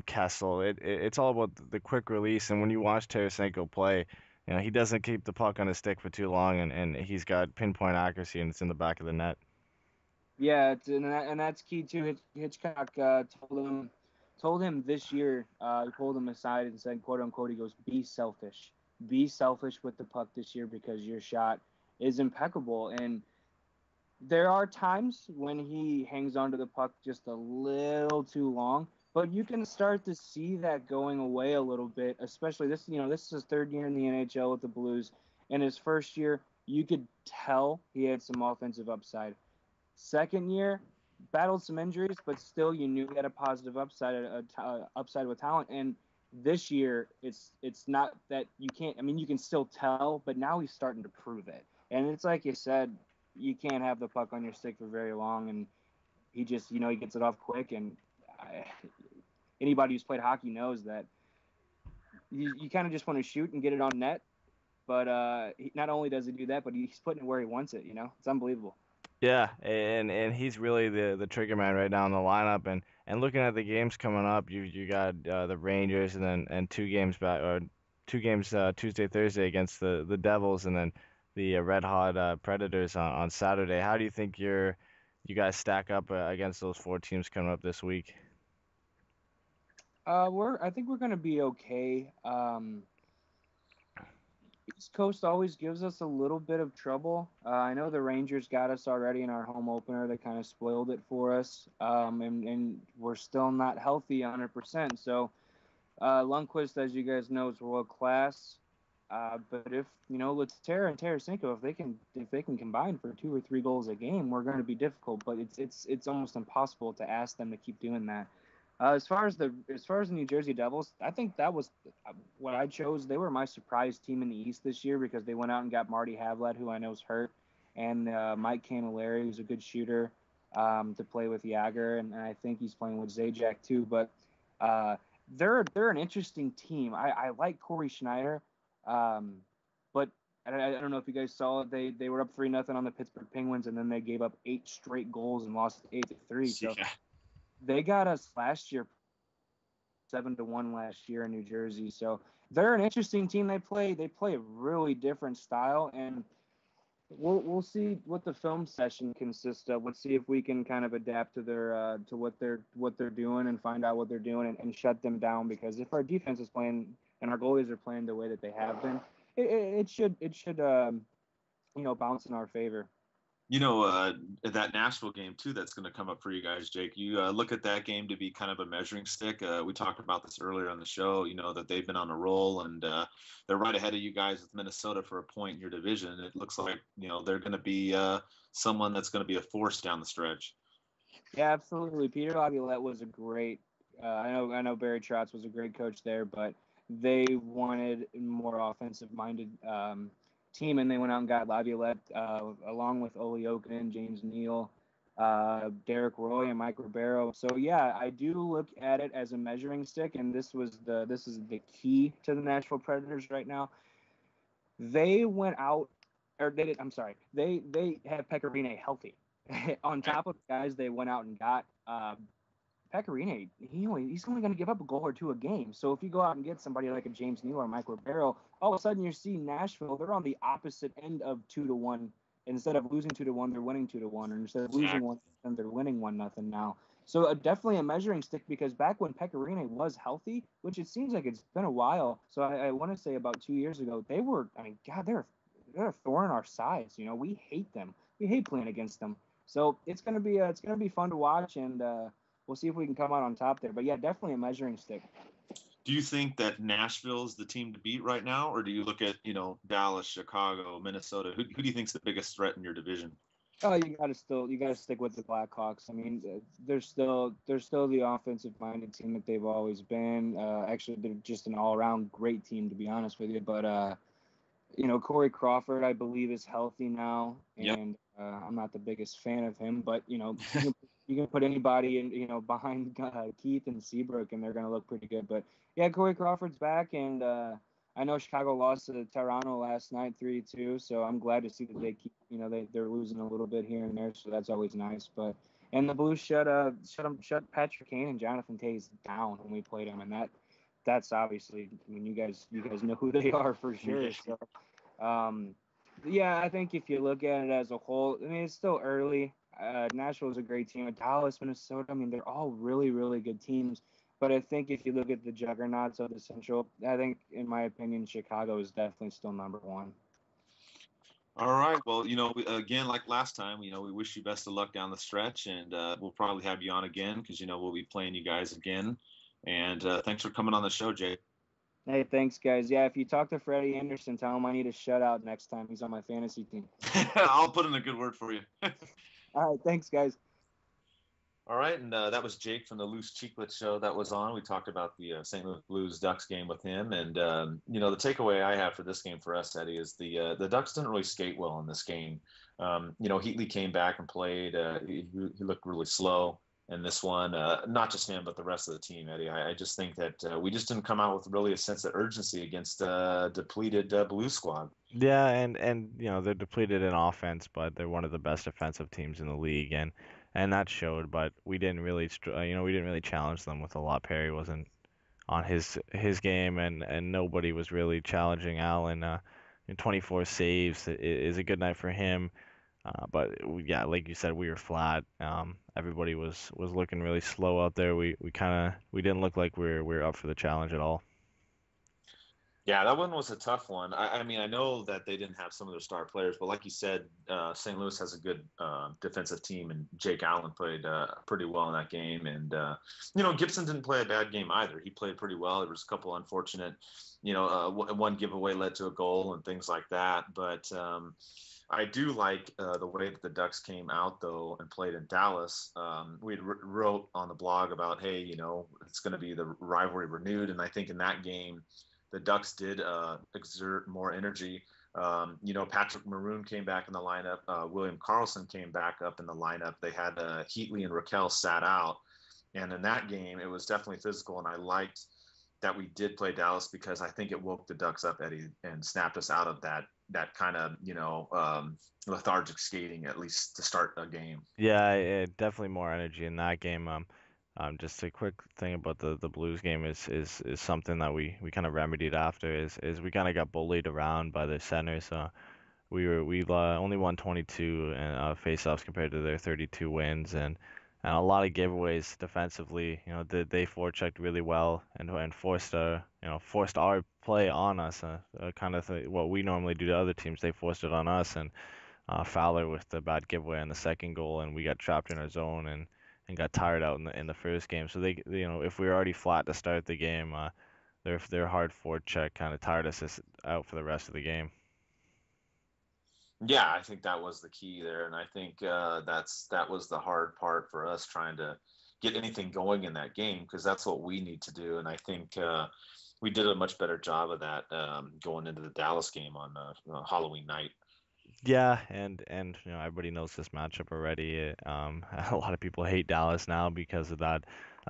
S3: Kessel, it's all about the quick release. And when you watch Tarasenko play, he doesn't keep the puck on his stick for too long, and he's got pinpoint accuracy, and it's in the back of the net.
S5: Yeah, and that's key too. Hitchcock told him this year. He pulled him aside and said, "quote unquote," he goes, be selfish with the puck this year because your shot is impeccable." And there are times when he hangs onto the puck just a little too long, but you can start to see that going away a little bit, especially this is his third year in the NHL with the Blues. In his first year, you could tell he had some offensive upside. Second year, battled some injuries, but still you knew he had a positive upside with talent. And this year, it's not that you can't. I mean, you can still tell, but now he's starting to prove it. And it's like you said, you can't have the puck on your stick for very long, and he just he gets it off quick. And anybody who's played hockey knows that you kind of just want to shoot and get it on net. But not only does he do that, but he's putting it where he wants it. It's unbelievable.
S3: Yeah, and he's really the trigger man right now in the lineup. And looking at the games coming up, you got the Rangers and 2 games back, or 2 games Tuesday, Thursday against the Devils, and then the Red Hot Predators on Saturday. How do you think you guys stack up against those 4 teams coming up this week?
S5: I think we're gonna be okay. East Coast always gives us a little bit of trouble. I know the Rangers got us already in our home opener. They kind of spoiled it for us, and we're still not healthy 100%. So Lundqvist, as you guys know, is world class. But if Letera and Tarasenko, if they can combine for 2 or 3 goals a game, we're going to be difficult. But it's almost impossible to ask them to keep doing that. As far as the New Jersey Devils, I think that was what I chose. They were my surprise team in the East this year because they went out and got Marty Havlat, who I know is hurt, and Mike Camilleri, who's a good shooter, to play with Yager, and I think he's playing with Zajac too. But they're an interesting team. I like Corey Schneider, but I don't know if you guys saw it. They were up 3-0 on the Pittsburgh Penguins, and then they gave up 8 straight goals and lost 8-3. So.
S1: Yeah.
S5: They got us last year, 7-1 last year in New Jersey. So they're an interesting team. They play a really different style, and we'll see what the film session consists of. Let's see if we can kind of adapt to their to what they're doing and find out what they're doing and shut them down. Because if our defense is playing and our goalies are playing the way that they have been, it should bounce in our favor.
S1: That Nashville game too, that's going to come up for you guys, Jake. You look at that game to be kind of a measuring stick. We talked about this earlier on the show, that they've been on a roll, and they're right ahead of you guys with Minnesota for a point in your division. It looks like, they're going to be someone that's going to be a force down the stretch.
S5: Yeah, absolutely. Peter Laviolette was a great I know Barry Trotz was a great coach there, but they wanted more offensive-minded team, and they went out and got Laviolette along with Ole Okinen, James Neal, Derek Roy, and Mike Ribeiro. So yeah, I do look at it as a measuring stick, and this is the key to the Nashville Predators right now. They went out, or they did. I'm sorry, they have Pecorine healthy. On top of the guys they went out and got, Pecorine, he's only going to give up a goal or 2 a game. So if you go out and get somebody like a James Neal or Mike Ribeiro, all of a sudden you see Nashville, they're on the opposite end of 2-1. Instead of losing 2-1, they're winning 2-1. Or instead of losing 1-0, they're winning 1-0 now. So definitely a measuring stick, because back when Pecorine was healthy, which it seems like it's been a while, so I want to say about 2 years ago, they're a thorn in our sides. We hate them. We hate playing against them. So it's gonna be fun to watch, and we'll see if we can come out on top there. But yeah, definitely a measuring stick.
S1: Do you think that Nashville is the team to beat right now, or do you look at Dallas, Chicago, Minnesota? Who do you think is the biggest threat in your division?
S5: Oh, you gotta stick with the Blackhawks. I mean, they're still the offensive-minded team that they've always been. Actually, they're just an all-around great team, to be honest with you. But Corey Crawford, I believe, is healthy now, and I'm not the biggest fan of him. But you can put anybody in behind Keith and Seabrook, and they're gonna look pretty good. But yeah, Corey Crawford's back, and I I know Chicago lost to Toronto last night 3-2, so I'm glad to see that they keep, they're losing a little bit here and there, so that's always nice. But and the Blues shut Patrick Kane and Jonathan Toews down when we played them, and that's obviously, I mean, you guys know who they are for sure. So yeah, I think if you look at it as a whole, I mean, it's still early. Nashville's a great team. Dallas, Minnesota, I mean, they're all really, really good teams. But I think if you look at the juggernauts of the Central, I think, in my opinion, Chicago is definitely still number one.
S1: All right. Well, again, like last time, we wish you best of luck down the stretch, and we'll probably have you on again because, we'll be playing you guys again. And thanks for coming on the show, Jay.
S5: Hey, thanks, guys. Yeah, if you talk to Freddie Andersen, tell him I need a shutout next time he's on my fantasy team.
S1: I'll put in a good word for you.
S5: All right. Thanks, guys.
S1: All right, and that was Jake from the Loose Chicklets show that was on. We talked about the St. Louis Blues Ducks game with him, and the takeaway I have for this game for us, Eddie, is the Ducks didn't really skate well in this game. Heatley came back and played. He looked really slow in this one. Not just him, but the rest of the team, Eddie. I just think that we just didn't come out with really a sense of urgency against a depleted Blues squad.
S3: Yeah, and they're depleted in offense, but they're one of the best defensive teams in the league, and that showed. But we didn't really challenge them with a lot. Perry wasn't on his game, and nobody was really challenging Allen. 24 saves is a good night for him. But yeah, like you said, we were flat. Everybody was looking really slow out there. We didn't look like we were up for the challenge at all.
S1: Yeah, that one was a tough one. I mean, I know that they didn't have some of their star players, but like you said, St. Louis has a good defensive team, and Jake Allen played pretty well in that game. And, Gibson didn't play a bad game either. He played pretty well. There was a couple unfortunate, one giveaway led to a goal and things like that. But I do like the way that the Ducks came out, though, and played in Dallas. We wrote on the blog about, hey, it's going to be the rivalry renewed. And I think in that game, the Ducks did exert more energy. Patrick Maroon came back in the lineup. William Karlsson came back up in the lineup. They had Heatley and Raquel sat out. And in that game, it was definitely physical. And I liked that we did play Dallas because I think it woke the Ducks up, Eddie, and snapped us out of that kind of, lethargic skating, at least to start a game.
S3: Yeah, definitely more energy in that game. Just a quick thing about the Blues game is something that we kind of remedied after is we kind of got bullied around by the centers. We only won 22 face-offs compared to their 32 wins, and a lot of giveaways defensively. They forechecked really well and forced our play on us. Kind of what we normally do to other teams, they forced it on us, and Fowler with the bad giveaway on the second goal, and we got trapped in our zone and got tired out in the first game. So they, if we were already flat to start the game, their hard forecheck kind of tired us out for the rest of the game.
S1: Yeah, I think that was the key there, and I think that was the hard part for us trying to get anything going in that game because that's what we need to do, and I think we did a much better job of that going into the Dallas game on Halloween night.
S3: Yeah, and everybody knows this matchup already. A lot of people hate Dallas now because of that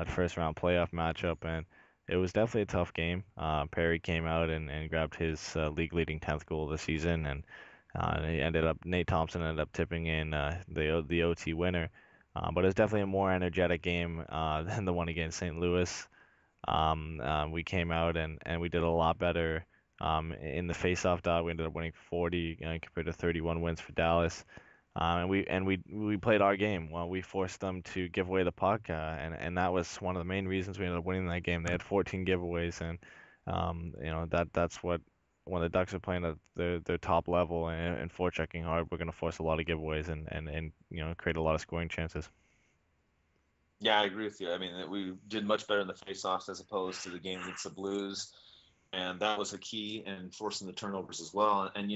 S3: first round playoff matchup, and it was definitely a tough game. Perry came out and grabbed his league leading 10th goal of the season, and Nate Thompson ended up tipping in the OT winner. But it was definitely a more energetic game than the one against St. Louis. We came out and we did a lot better. In the face-off dot, we ended up winning 40 compared to 31 wins for Dallas. And we played our game. Well, we forced them to give away the puck, and that was one of the main reasons we ended up winning that game. They had 14 giveaways, and that's what when the Ducks are playing at their top level and forechecking hard, we're going to force a lot of giveaways and create a lot of scoring chances.
S1: Yeah, I agree with you. I mean, we did much better in the face-offs as opposed to the game against the Blues. And that was a key in forcing the turnovers as well. And,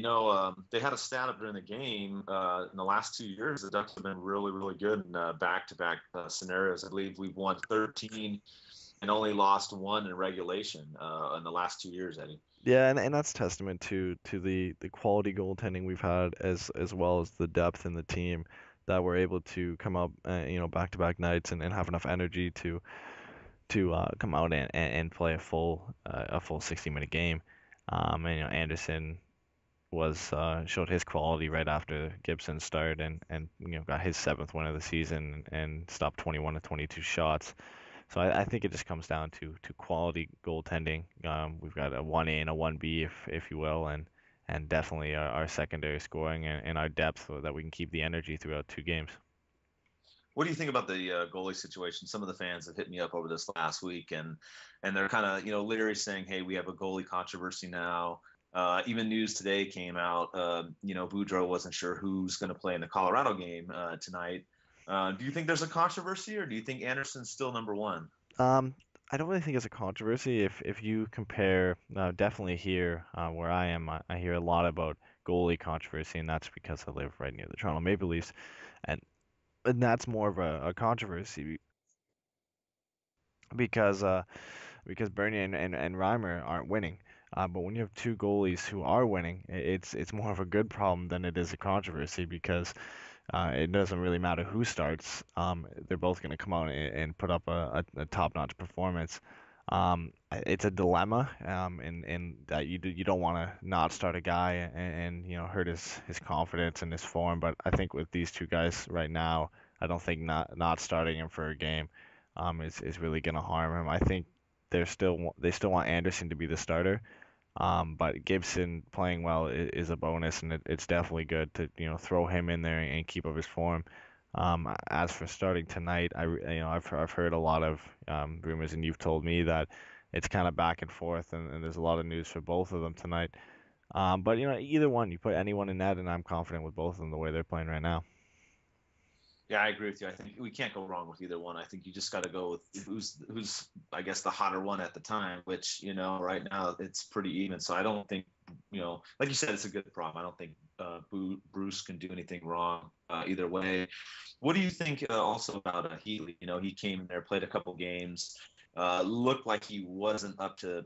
S1: they had a stat up during the game. In the last 2 years, the Ducks have been really, really good in back-to-back scenarios. I believe we've won 13 and only lost 1 in regulation in the last 2 years, Eddie.
S3: Yeah, and that's testament to the quality goaltending we've had as well as the depth in the team that we're able to come up, back-to-back nights and have enough energy to come out and play a full 60-minute game. And Andersen was showed his quality right after Gibson started, and got his 7th win of the season and stopped 21 of 22 shots. So I think it just comes down to quality goaltending. We've got a 1A and a 1B, if you will, and definitely our secondary scoring and our depth so that we can keep the energy throughout 2 games.
S1: What do you think about the goalie situation? Some of the fans have hit me up over this last week, and they're kind of literally saying, "Hey, we have a goalie controversy now." Even news today came out. Boudreau wasn't sure who's going to play in the Colorado game tonight. Do you think there's a controversy, or do you think Anderson's still number one?
S3: I don't really think it's a controversy. If you compare, definitely here where I am, I hear a lot about goalie controversy, and that's because I live right near the Toronto Maple Leafs, and that's more of a controversy because Bernier and Reimer aren't winning. But when you have 2 goalies who are winning, it's more of a good problem than it is a controversy because it doesn't really matter who starts. They're both going to come out and put up a top-notch performance. It's a dilemma in that you don't want to not start a guy and hurt his confidence and his form. But I think with these 2 guys right now, I don't think not starting him for a game is really going to harm him. I think they still want Andersen to be the starter. But Gibson playing well is a bonus, and it's definitely good to throw him in there and keep up his form. As for starting tonight, I've heard a lot of rumors, and you've told me that it's kind of back and forth, and there's a lot of news for both of them tonight. But either one, you put anyone in that, and I'm confident with both of them the way they're playing right now.
S1: Yeah, I agree with you. I think we can't go wrong with either one. I think you just got to go with who's I guess the hotter one at the time, which right now it's pretty even. So I don't think like you said, it's a good problem. I don't think Bruce can do anything wrong either way. What do you think also about Heatley? He came in there, played a couple games, looked like he wasn't up to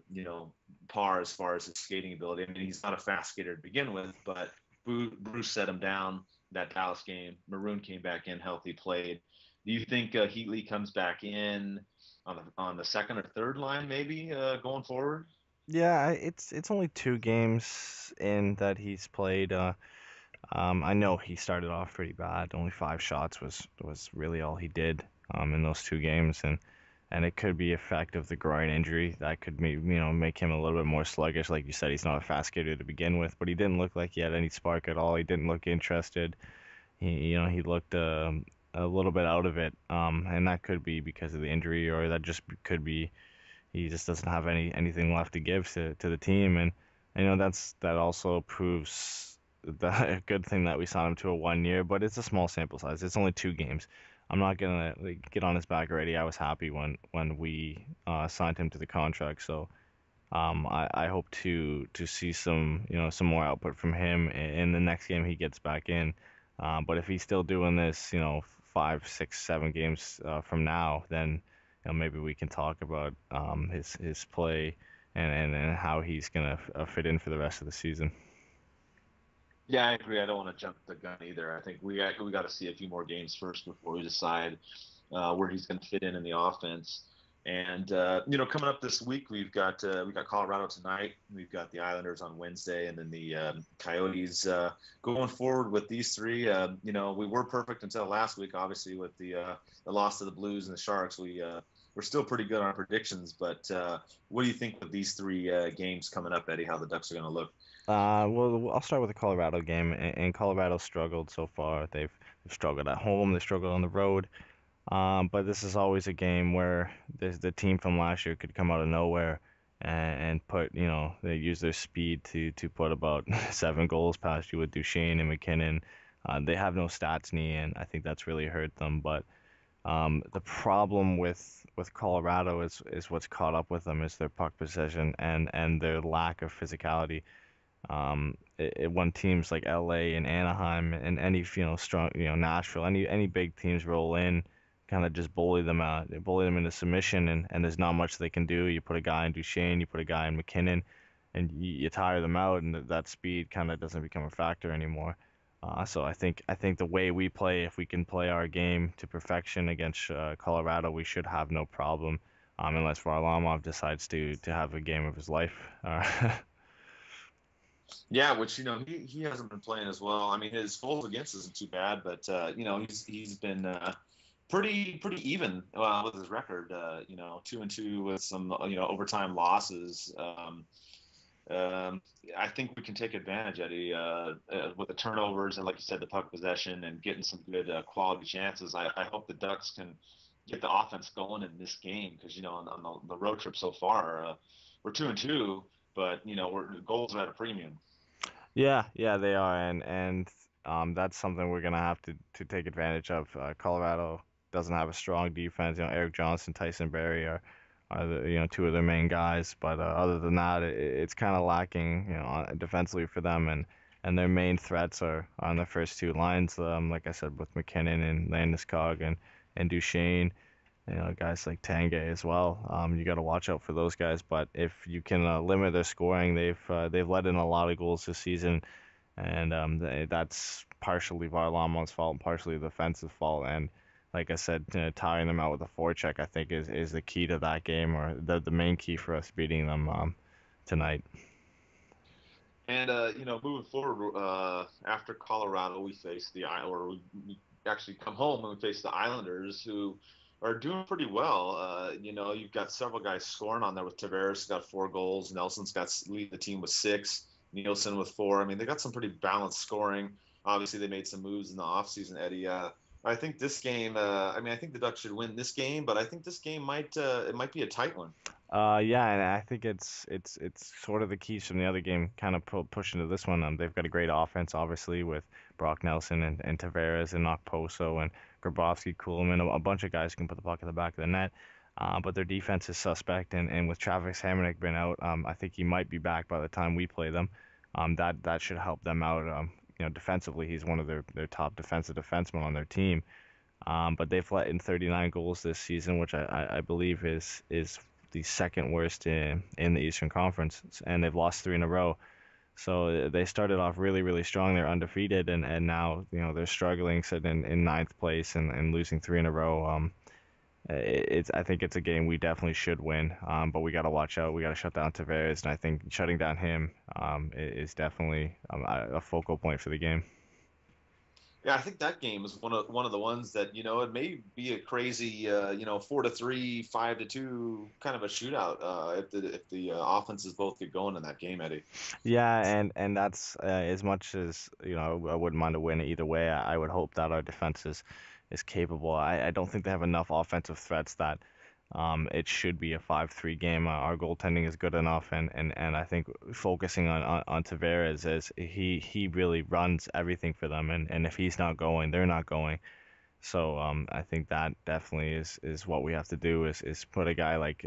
S1: par as far as his skating ability. I mean, he's not a fast skater to begin with, but Bruce set him down that Dallas game. Maroon came back in healthy, played. Do you think Heatley comes back in on the second or third line, maybe going forward?
S3: Yeah, it's only 2 games in that he's played. I know he started off pretty bad. Only 5 shots was really all he did in those 2 games, and it could be effect of the groin injury that could make him a little bit more sluggish. Like you said, he's not a fast skater to begin with, but he didn't look like he had any spark at all. He didn't look interested. He looked a little bit out of it, and that could be because of the injury, or that just could be he just doesn't have anything left to give to the team, and that also proves a good thing that we signed him to a 1 year, but it's a small sample size. It's only 2 games. I'm not gonna get on his back already. I was happy when we signed him to the contract, so I hope to see some more output from him in the next game he gets back in. But if he's still doing this 5, 6, 7 games from now, then maybe we can talk about his play and how he's gonna fit in for the rest of the season.
S1: Yeah, I agree. I don't want to jump the gun either. I think we got to see a few more games first before we decide where he's going to fit in the offense. And coming up this week, we got Colorado tonight. We've got the Islanders on Wednesday, and then the Coyotes. Going forward with these 3, we were perfect until last week. Obviously, with the loss to the Blues and the Sharks, we're still pretty good on our predictions. But what do you think with these 3 games coming up, Eddie? How the Ducks are going to look?
S3: Well, I'll start with the Colorado game, and Colorado struggled so far. They've struggled at home, they struggled on the road. But this is always a game where the team from last year could come out of nowhere and put, they use their speed to put about 7 goals past you with Duchesne and McKinnon. They have no stats knee, and I think that's really hurt them. But the problem with Colorado is what's caught up with them is their puck possession and their lack of physicality. When teams like LA and Anaheim and any strong Nashville, any big teams roll in, kind of just bully them into submission, and there's not much they can do. You put a guy in Duchesne, you put a guy in McKinnon, and you tire them out, and that speed kind of doesn't become a factor anymore. So I think the way we play, if we can play our game to perfection against Colorado, we should have no problem, unless Varlamov decides to have a game of his life.
S1: Yeah, which he hasn't been playing as well. I mean, his goals against isn't too bad, but he's been pretty even with his record. 2-2 with some overtime losses. I think we can take advantage, Eddie, with the turnovers and, like you said, the puck possession and getting some good quality chances. I hope the Ducks can get the offense going in this game because on the road trip so far, we're 2-2, but goals are at a premium.
S3: Yeah, they are, and that's something we're gonna have to take advantage of. Colorado doesn't have a strong defense. Eric Johnson, Tyson Berry are the two of their main guys, but other than that, it's kind of lacking defensively for them, and their main threats are on the first two lines. Like I said, with McKinnon and Landeskog and Duchesne. Guys like Tanguay as well. You got to watch out for those guys. But if you can limit their scoring, they've let in a lot of goals this season, and that's partially Varlamov's fault and partially the defensive fault. And like I said, tiring them out with a forecheck, I think is the key to that game, or the main key for us beating them tonight.
S1: And moving forward, after Colorado, we face we actually come home and we face the Islanders, who are doing pretty well. You've got several guys scoring on there with Tavares got 4 goals, Nelson's got lead the team with 6, Nielsen with 4. I mean, they got some pretty balanced scoring. Obviously, they made some moves in the offseason, Eddie. I think this game. I think the Ducks should win this game, but I think this game might be a tight one.
S3: Yeah, and I think it's sort of the keys from the other game kind of push into this one. They've got a great offense, obviously, with Brock Nelson and Tavares and Okposo and Grabowski, Kuhlman, a bunch of guys who can put the puck in the back of the net. But their defense is suspect, and with Travis Hamonic been out, I think he might be back by the time we play them. That should help them out. Defensively, he's one of their top defensive defensemen on their team. But they've let in 39 goals this season, which I believe is the second worst in the Eastern Conference, and they've lost 3 in a row. So they started off really, really strong. They're undefeated, and now they're struggling, sitting in 9th place and losing 3 in a row. I think it's a game we definitely should win, but we got to watch out. We got to shut down Tavares, and I think shutting down him is definitely a focal point for the game.
S1: Yeah, I think that game is one of the ones that it may be a crazy 4-3, 5-2 kind of a shootout if the offenses both get going in that game, Eddie.
S3: Yeah, and that's as much as I wouldn't mind a win either way. I would hope that our defense is capable. I don't think they have enough offensive threats that it should be a 5-3 game. Our goaltending is good enough, and I think focusing on Tavares as he really runs everything for them, and if he's not going, they're not going. So I think that definitely is what we have to do is put a guy like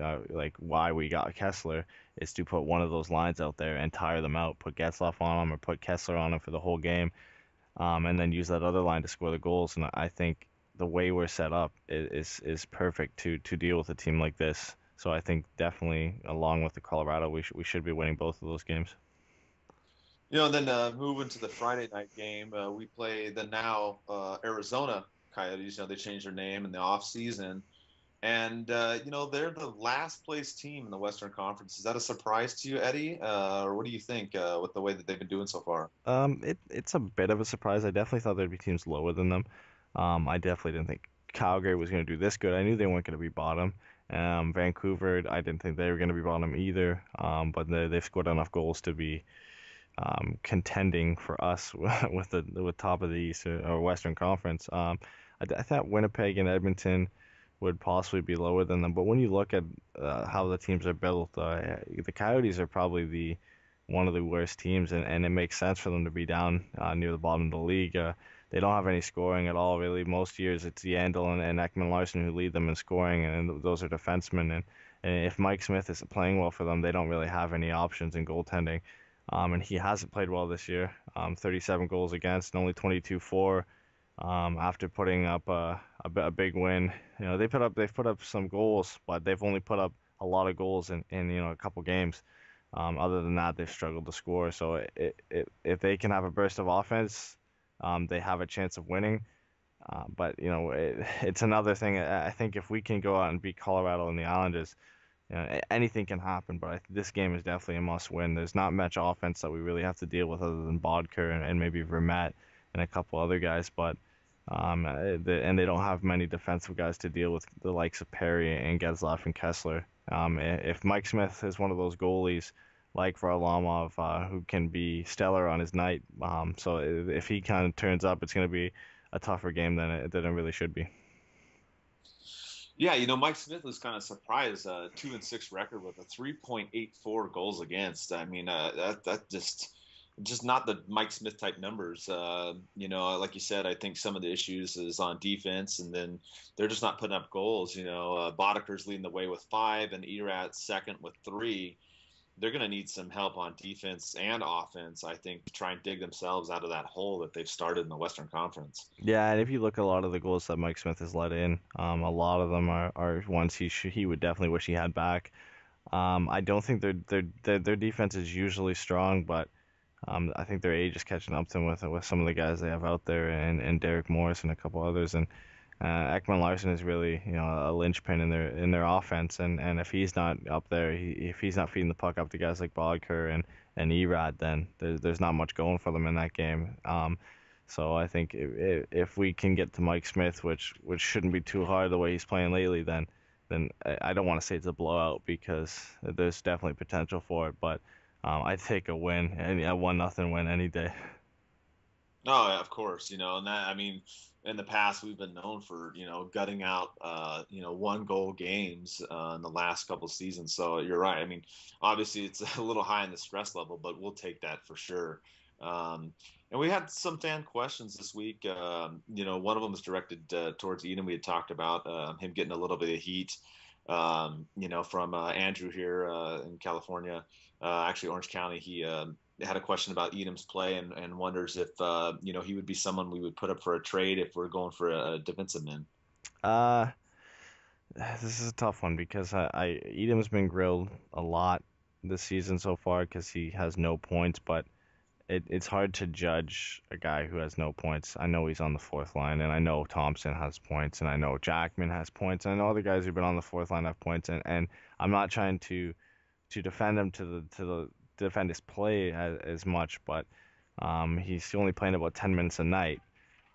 S3: why we got Kessler is to put one of those lines out there and tire them out, put Getzlaf on him or put Kessler on him for the whole game, and then use that other line to score the goals. And I think the way we're set up is perfect to deal with a team like this. So I think definitely, along with the Colorado, we should be winning both of those games.
S1: Then moving to the Friday night game, we play the now Arizona Coyotes. They changed their name in the off season, and they're the last place team in the Western Conference. Is that a surprise to you, Eddie, or what do you think with the way that they've been doing so far?
S3: It's a bit of a surprise. I definitely thought there'd be teams lower than them. I definitely didn't think Calgary was going to do this good. I knew they weren't going to be bottom. Vancouver, I didn't think they were going to be bottom either. But they've scored enough goals to be contending for us with top of the East or Western Conference. I thought Winnipeg and Edmonton would possibly be lower than them. But when you look at how the teams are built, the Coyotes are probably one of the worst teams, and it makes sense for them to be down near the bottom of the league. They don't have any scoring at all, really. Most years it's Yandel and Ekman-Larsson who lead them in scoring, and those are defensemen. And if Mike Smith isn't playing well for them, they don't really have any options in goaltending. And he hasn't played well this year. 37 goals against and only 22 for. After putting up a big win, they've put up some goals, but they've only put up a lot of goals in a couple games. Other than that, they've struggled to score. So if they can have a burst of offense, they have a chance of winning. But it's another thing. I think if we can go out and beat Colorado and the Islanders, anything can happen. But this game is definitely a must-win. There's not much offense that we really have to deal with other than Bodker and maybe Vermette and a couple other guys. But and they don't have many defensive guys to deal with the likes of Perry and Getzlaf and Kessler. If Mike Smith is one of those goalies like Varlamov, who can be stellar on his night, so if he kind of turns up, it's going to be a tougher game than it really should be.
S1: Yeah, Mike Smith was kind of surprised, 2-6 record with a 3.84 goals against. I mean, that just not the Mike Smith type numbers. Like you said, I think some of the issues is on defense, and then they're just not putting up goals. Bodeker's leading the way with 5, and Erat's second with 3. They're going to need some help on defense and offense, I think, to try and dig themselves out of that hole that they've started in the Western Conference.
S3: Yeah, and if you look at a lot of the goals that Mike Smith has let in, a lot of them are ones he would definitely wish he had back. I don't think their defense is usually strong, but I think their age is catching up to them with some of the guys they have out there, and Derek Morris and a couple others, and Ekman Larson is really a linchpin in their offense, and if he's not up there, if he's not feeding the puck up to guys like Bodker and Erad, then there's not much going for them in that game. So I think if we can get to Mike Smith, which shouldn't be too hard the way he's playing lately, then I don't want to say it's a blowout because there's definitely potential for it, but I'd take a win, a 1-0 win any day.
S1: Oh, yeah, of course, and that, I mean, in the past we've been known for gutting out 1-goal games in the last couple of seasons. So you're right. I mean, obviously it's a little high in the stress level, but we'll take that for sure. And we had some fan questions this week. One of them was directed towards Eden. We had talked about him getting a little bit of heat, from Andrew here in California, actually Orange County. He had a question about Edam's play and wonders if he would be someone we would put up for a trade if we're going for a defensive man.
S3: This is a tough one because Edam's been grilled a lot this season so far because he has no points, but it's hard to judge a guy who has no points. I know he's on the fourth line, and I know Thompson has points, and I know Jackman has points, and I know other guys who've been on the fourth line have points, and I'm not trying to defend him to defend his play as much, but he's only playing about 10 minutes a night.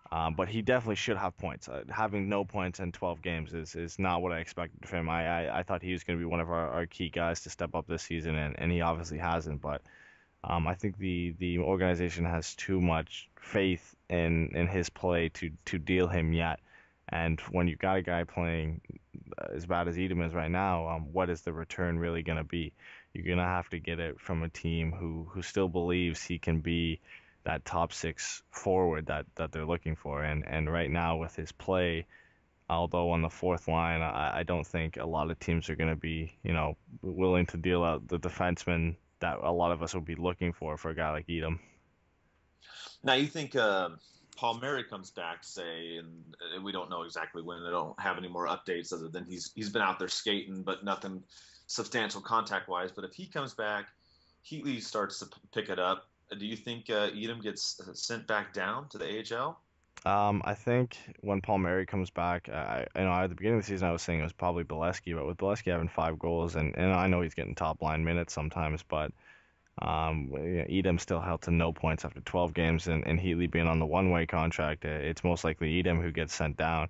S3: But he definitely should have points. Having no points in 12 games is not what I expected from him. I thought he was going to be one of our key guys to step up this season, and he obviously hasn't. But I think the organization has too much faith in his play to deal him yet. And when you've got a guy playing as bad as Edam is right now, what is the return really going to be? You're going to have to get it from a team who still believes he can be that top 6 forward that they're looking for. And right now with his play, although on the fourth line, I don't think a lot of teams are going to be, willing to deal out the defenseman that a lot of us would be looking for a guy like Edam.
S1: Now, you think Paul Murray comes back, say, and we don't know exactly when. I don't have any more updates other than he's been out there skating, but nothing substantial contact-wise. But if he comes back, Heatley starts to pick it up. Do you think Edam gets sent back down to the AHL?
S3: I think when Paul Murray comes back, at the beginning of the season I was saying it was probably Bolesky, but with Bolesky having 5 goals, and I know he's getting top line minutes sometimes, but Edam still held to no points after 12 games, and Heatley being on the one-way contract, it's most likely Edam who gets sent down.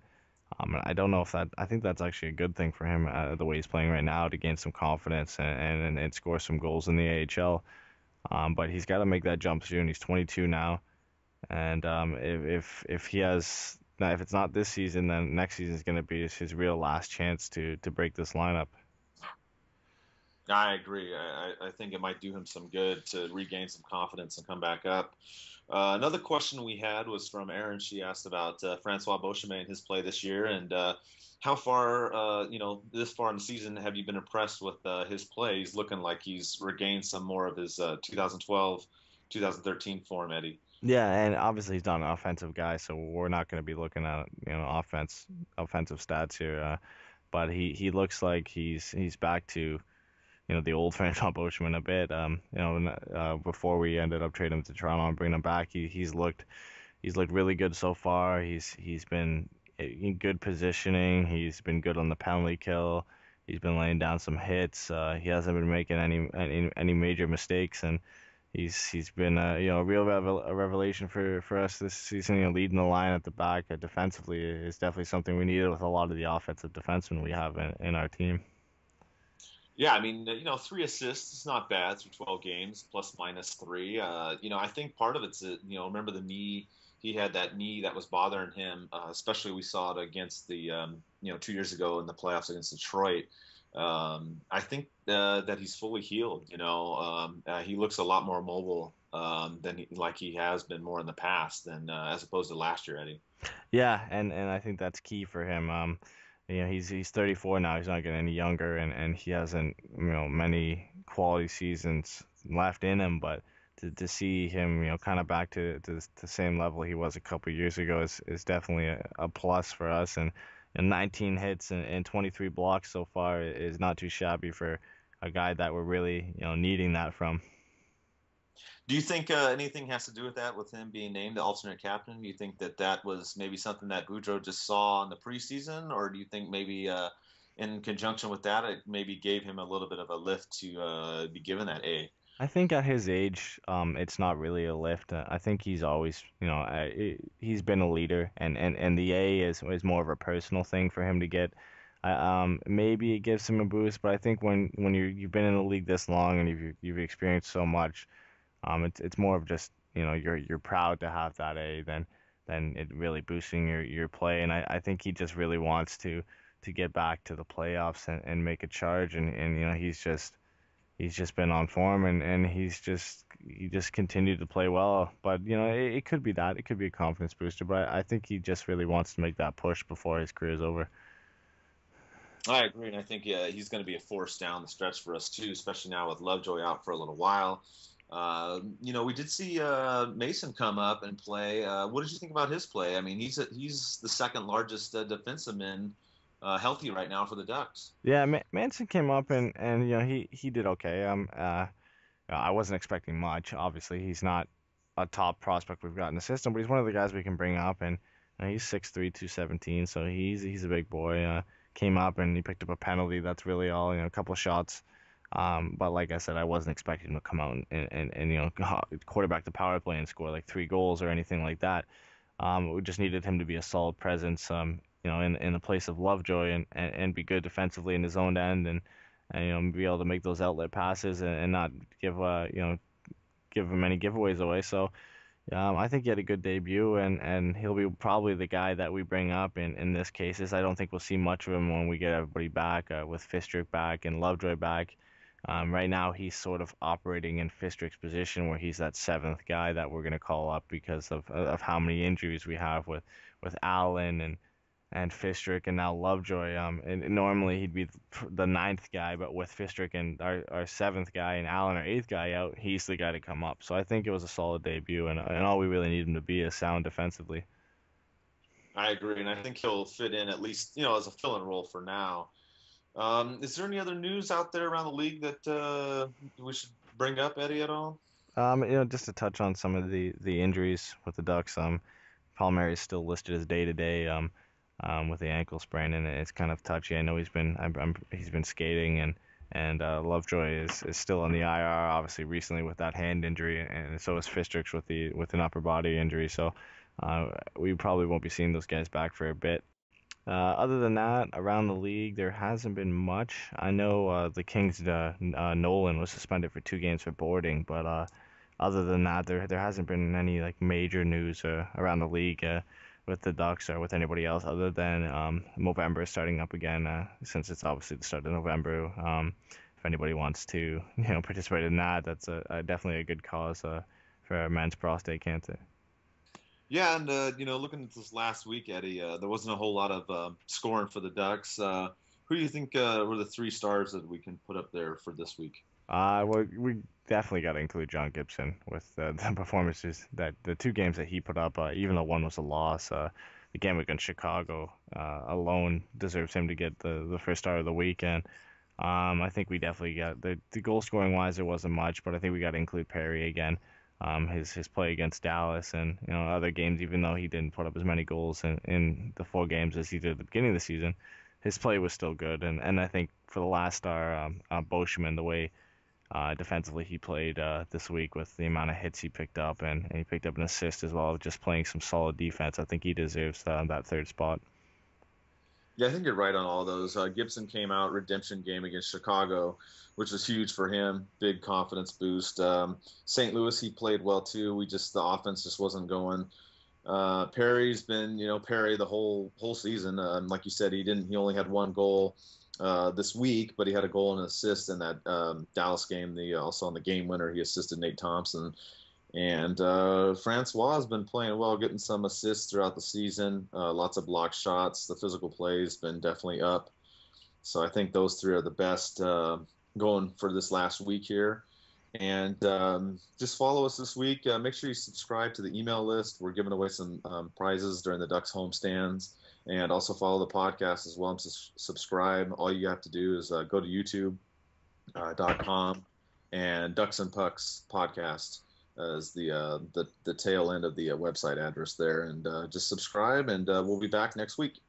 S3: I don't know if I think that's actually a good thing for him, the way he's playing right now, to gain some confidence and score some goals in the AHL. But he's got to make that jump soon. He's 22 now, and if he has, if it's not this season, then next season is going to be his real last chance to break this lineup.
S1: I agree. I think it might do him some good to regain some confidence and come back up. Another question we had was from Erin. She asked about Francois Beauchemin and his play this year, and how far, this far in the season, have you been impressed with his play? He's looking like he's regained some more of his 2012, 2013 form, Eddie.
S3: Yeah, and obviously he's not an offensive guy, so we're not going to be looking at offensive stats here. But he looks like he's back to the old Francois Beauchemin a bit. Before we ended up trading him to Toronto and bringing him back, he's looked really good so far. He's been in good positioning. He's been good on the penalty kill. He's been laying down some hits. He hasn't been making any major mistakes, and he's been a real revelation for us this season. Leading the line at the back defensively is definitely something we needed with a lot of the offensive defensemen we have in our team.
S1: Yeah, I mean, 3 assists is not bad through 12 games, plus minus 3. I think part of it's, remember the knee. He had that knee that was bothering him, especially we saw it against the, 2 years ago in the playoffs against Detroit. I think that he's fully healed. He looks a lot more mobile than he has been more in the past than as opposed to last year, Eddie.
S3: Yeah, and I think that's key for him. He's 34 now. He's not getting any younger, and he hasn't many quality seasons left in him. But to see him kind of back to the same level he was a couple of years ago is definitely a plus for us. And 19 hits and 23 blocks so far is not too shabby for a guy that we're really needing that from.
S1: Do you think anything has to do with that, with him being named the alternate captain? Do you think that was maybe something that Boudreau just saw in the preseason, or do you think maybe in conjunction with that, it maybe gave him a little bit of a lift to be given that A?
S3: I think at his age, it's not really a lift. I think he's always, he's been a leader, and the A is more of a personal thing for him to get. Maybe it gives him a boost, but I think when you've been in the league this long and you've experienced so much. It's more of just you're proud to have that A than it really boosting your play, and I think he just really wants to get back to the playoffs and make a charge, and he's just been on form, and he just continued to play well, but it could be that, it could be a confidence booster, but I think he just really wants to make that push before his career is over.
S1: I agree, and I think he's going to be a force down the stretch for us too, especially now with Lovejoy out for a little while. We did see Mason come up and play. What did you think about his play? I mean, he's the second largest defenseman healthy right now for the Ducks.
S3: Yeah, Manson came up and he did okay. I wasn't expecting much. Obviously, he's not a top prospect we've got in the system, but he's one of the guys we can bring up, and he's 6'3", 217, so he's a big boy. Came up and he picked up a penalty. That's really all. A couple of shots. But like I said, I wasn't expecting him to come out and quarterback the power play and score like 3 goals or anything like that. We just needed him to be a solid presence, in the place of Lovejoy and be good defensively in his own end and be able to make those outlet passes and not give him any giveaways away. So I think he had a good debut, and he'll be probably the guy that we bring up in this cases. I don't think we'll see much of him when we get everybody back, with Fistrick back and Lovejoy back. Right now, he's sort of operating in Fistrick's position, where he's that 7th guy that we're going to call up because of how many injuries we have with Allen and Fistrick and now Lovejoy. And normally he'd be the 9th guy, but with Fistrick and our 7th guy and Allen, our 8th guy out, he's the guy to come up. So I think it was a solid debut, and all we really need him to be is sound defensively.
S1: I agree, and I think he'll fit in at least, as a fill-in role for now. Is there any other news out there around the league that we should bring up, Eddie, at all?
S3: Just to touch on some of the injuries with the Ducks. Palmieri is still listed as day-to-day with the ankle sprain, and it's kind of touchy. I know he's been skating, and Lovejoy is still on the IR, obviously recently with that hand injury, and so is Fistrix with an upper body injury. So we probably won't be seeing those guys back for a bit. Other than that, around the league, there hasn't been much. I know the Kings' Nolan was suspended for 2 games for boarding, but other than that, there hasn't been any like major news around the league with the Ducks or with anybody else, other than November is starting up again, since it's obviously the start of November. If anybody wants to participate in that, that's definitely a good cause for men's prostate cancer.
S1: Yeah, and looking at this last week, Eddie, there wasn't a whole lot of scoring for the Ducks. Who do you think were the 3 stars that we can put up there for this week?
S3: Well, we definitely got to include John Gibson with the performances that the 2 games that he put up. Even though one was a loss, the game against Chicago alone deserves him to get the first star of the weekend. I think we definitely got the goal scoring wise, there wasn't much, but I think we got to include Perry again. His play against Dallas and other games, even though he didn't put up as many goals in the 4 games as he did at the beginning of the season, his play was still good, and I think for the last star, Beauchemin, the way defensively he played this week with the amount of hits he picked up, and he picked up an assist as well, just playing some solid defense. I think he deserves that third spot.
S1: Yeah, I think you're right on all those. Gibson came out redemption game against Chicago, which was huge for him. Big confidence boost. St. Louis, he played well too. The offense just wasn't going. Perry's been, Perry the whole season. Like you said, he only had one goal this week, but he had a goal and an assist in that Dallas game. Also on the game winner, he assisted Nate Thompson. And Francois has been playing well, getting some assists throughout the season. Lots of block shots. The physical play has been definitely up. So I think those three are the best going for this last week here. And just follow us this week. Make sure you subscribe to the email list. We're giving away some prizes during the Ducks homestands. And also follow the podcast as well and subscribe. All you have to do is go to youtube.com and Ducksnpucks podcast as the tail end of the website address there. And just subscribe, and we'll be back next week.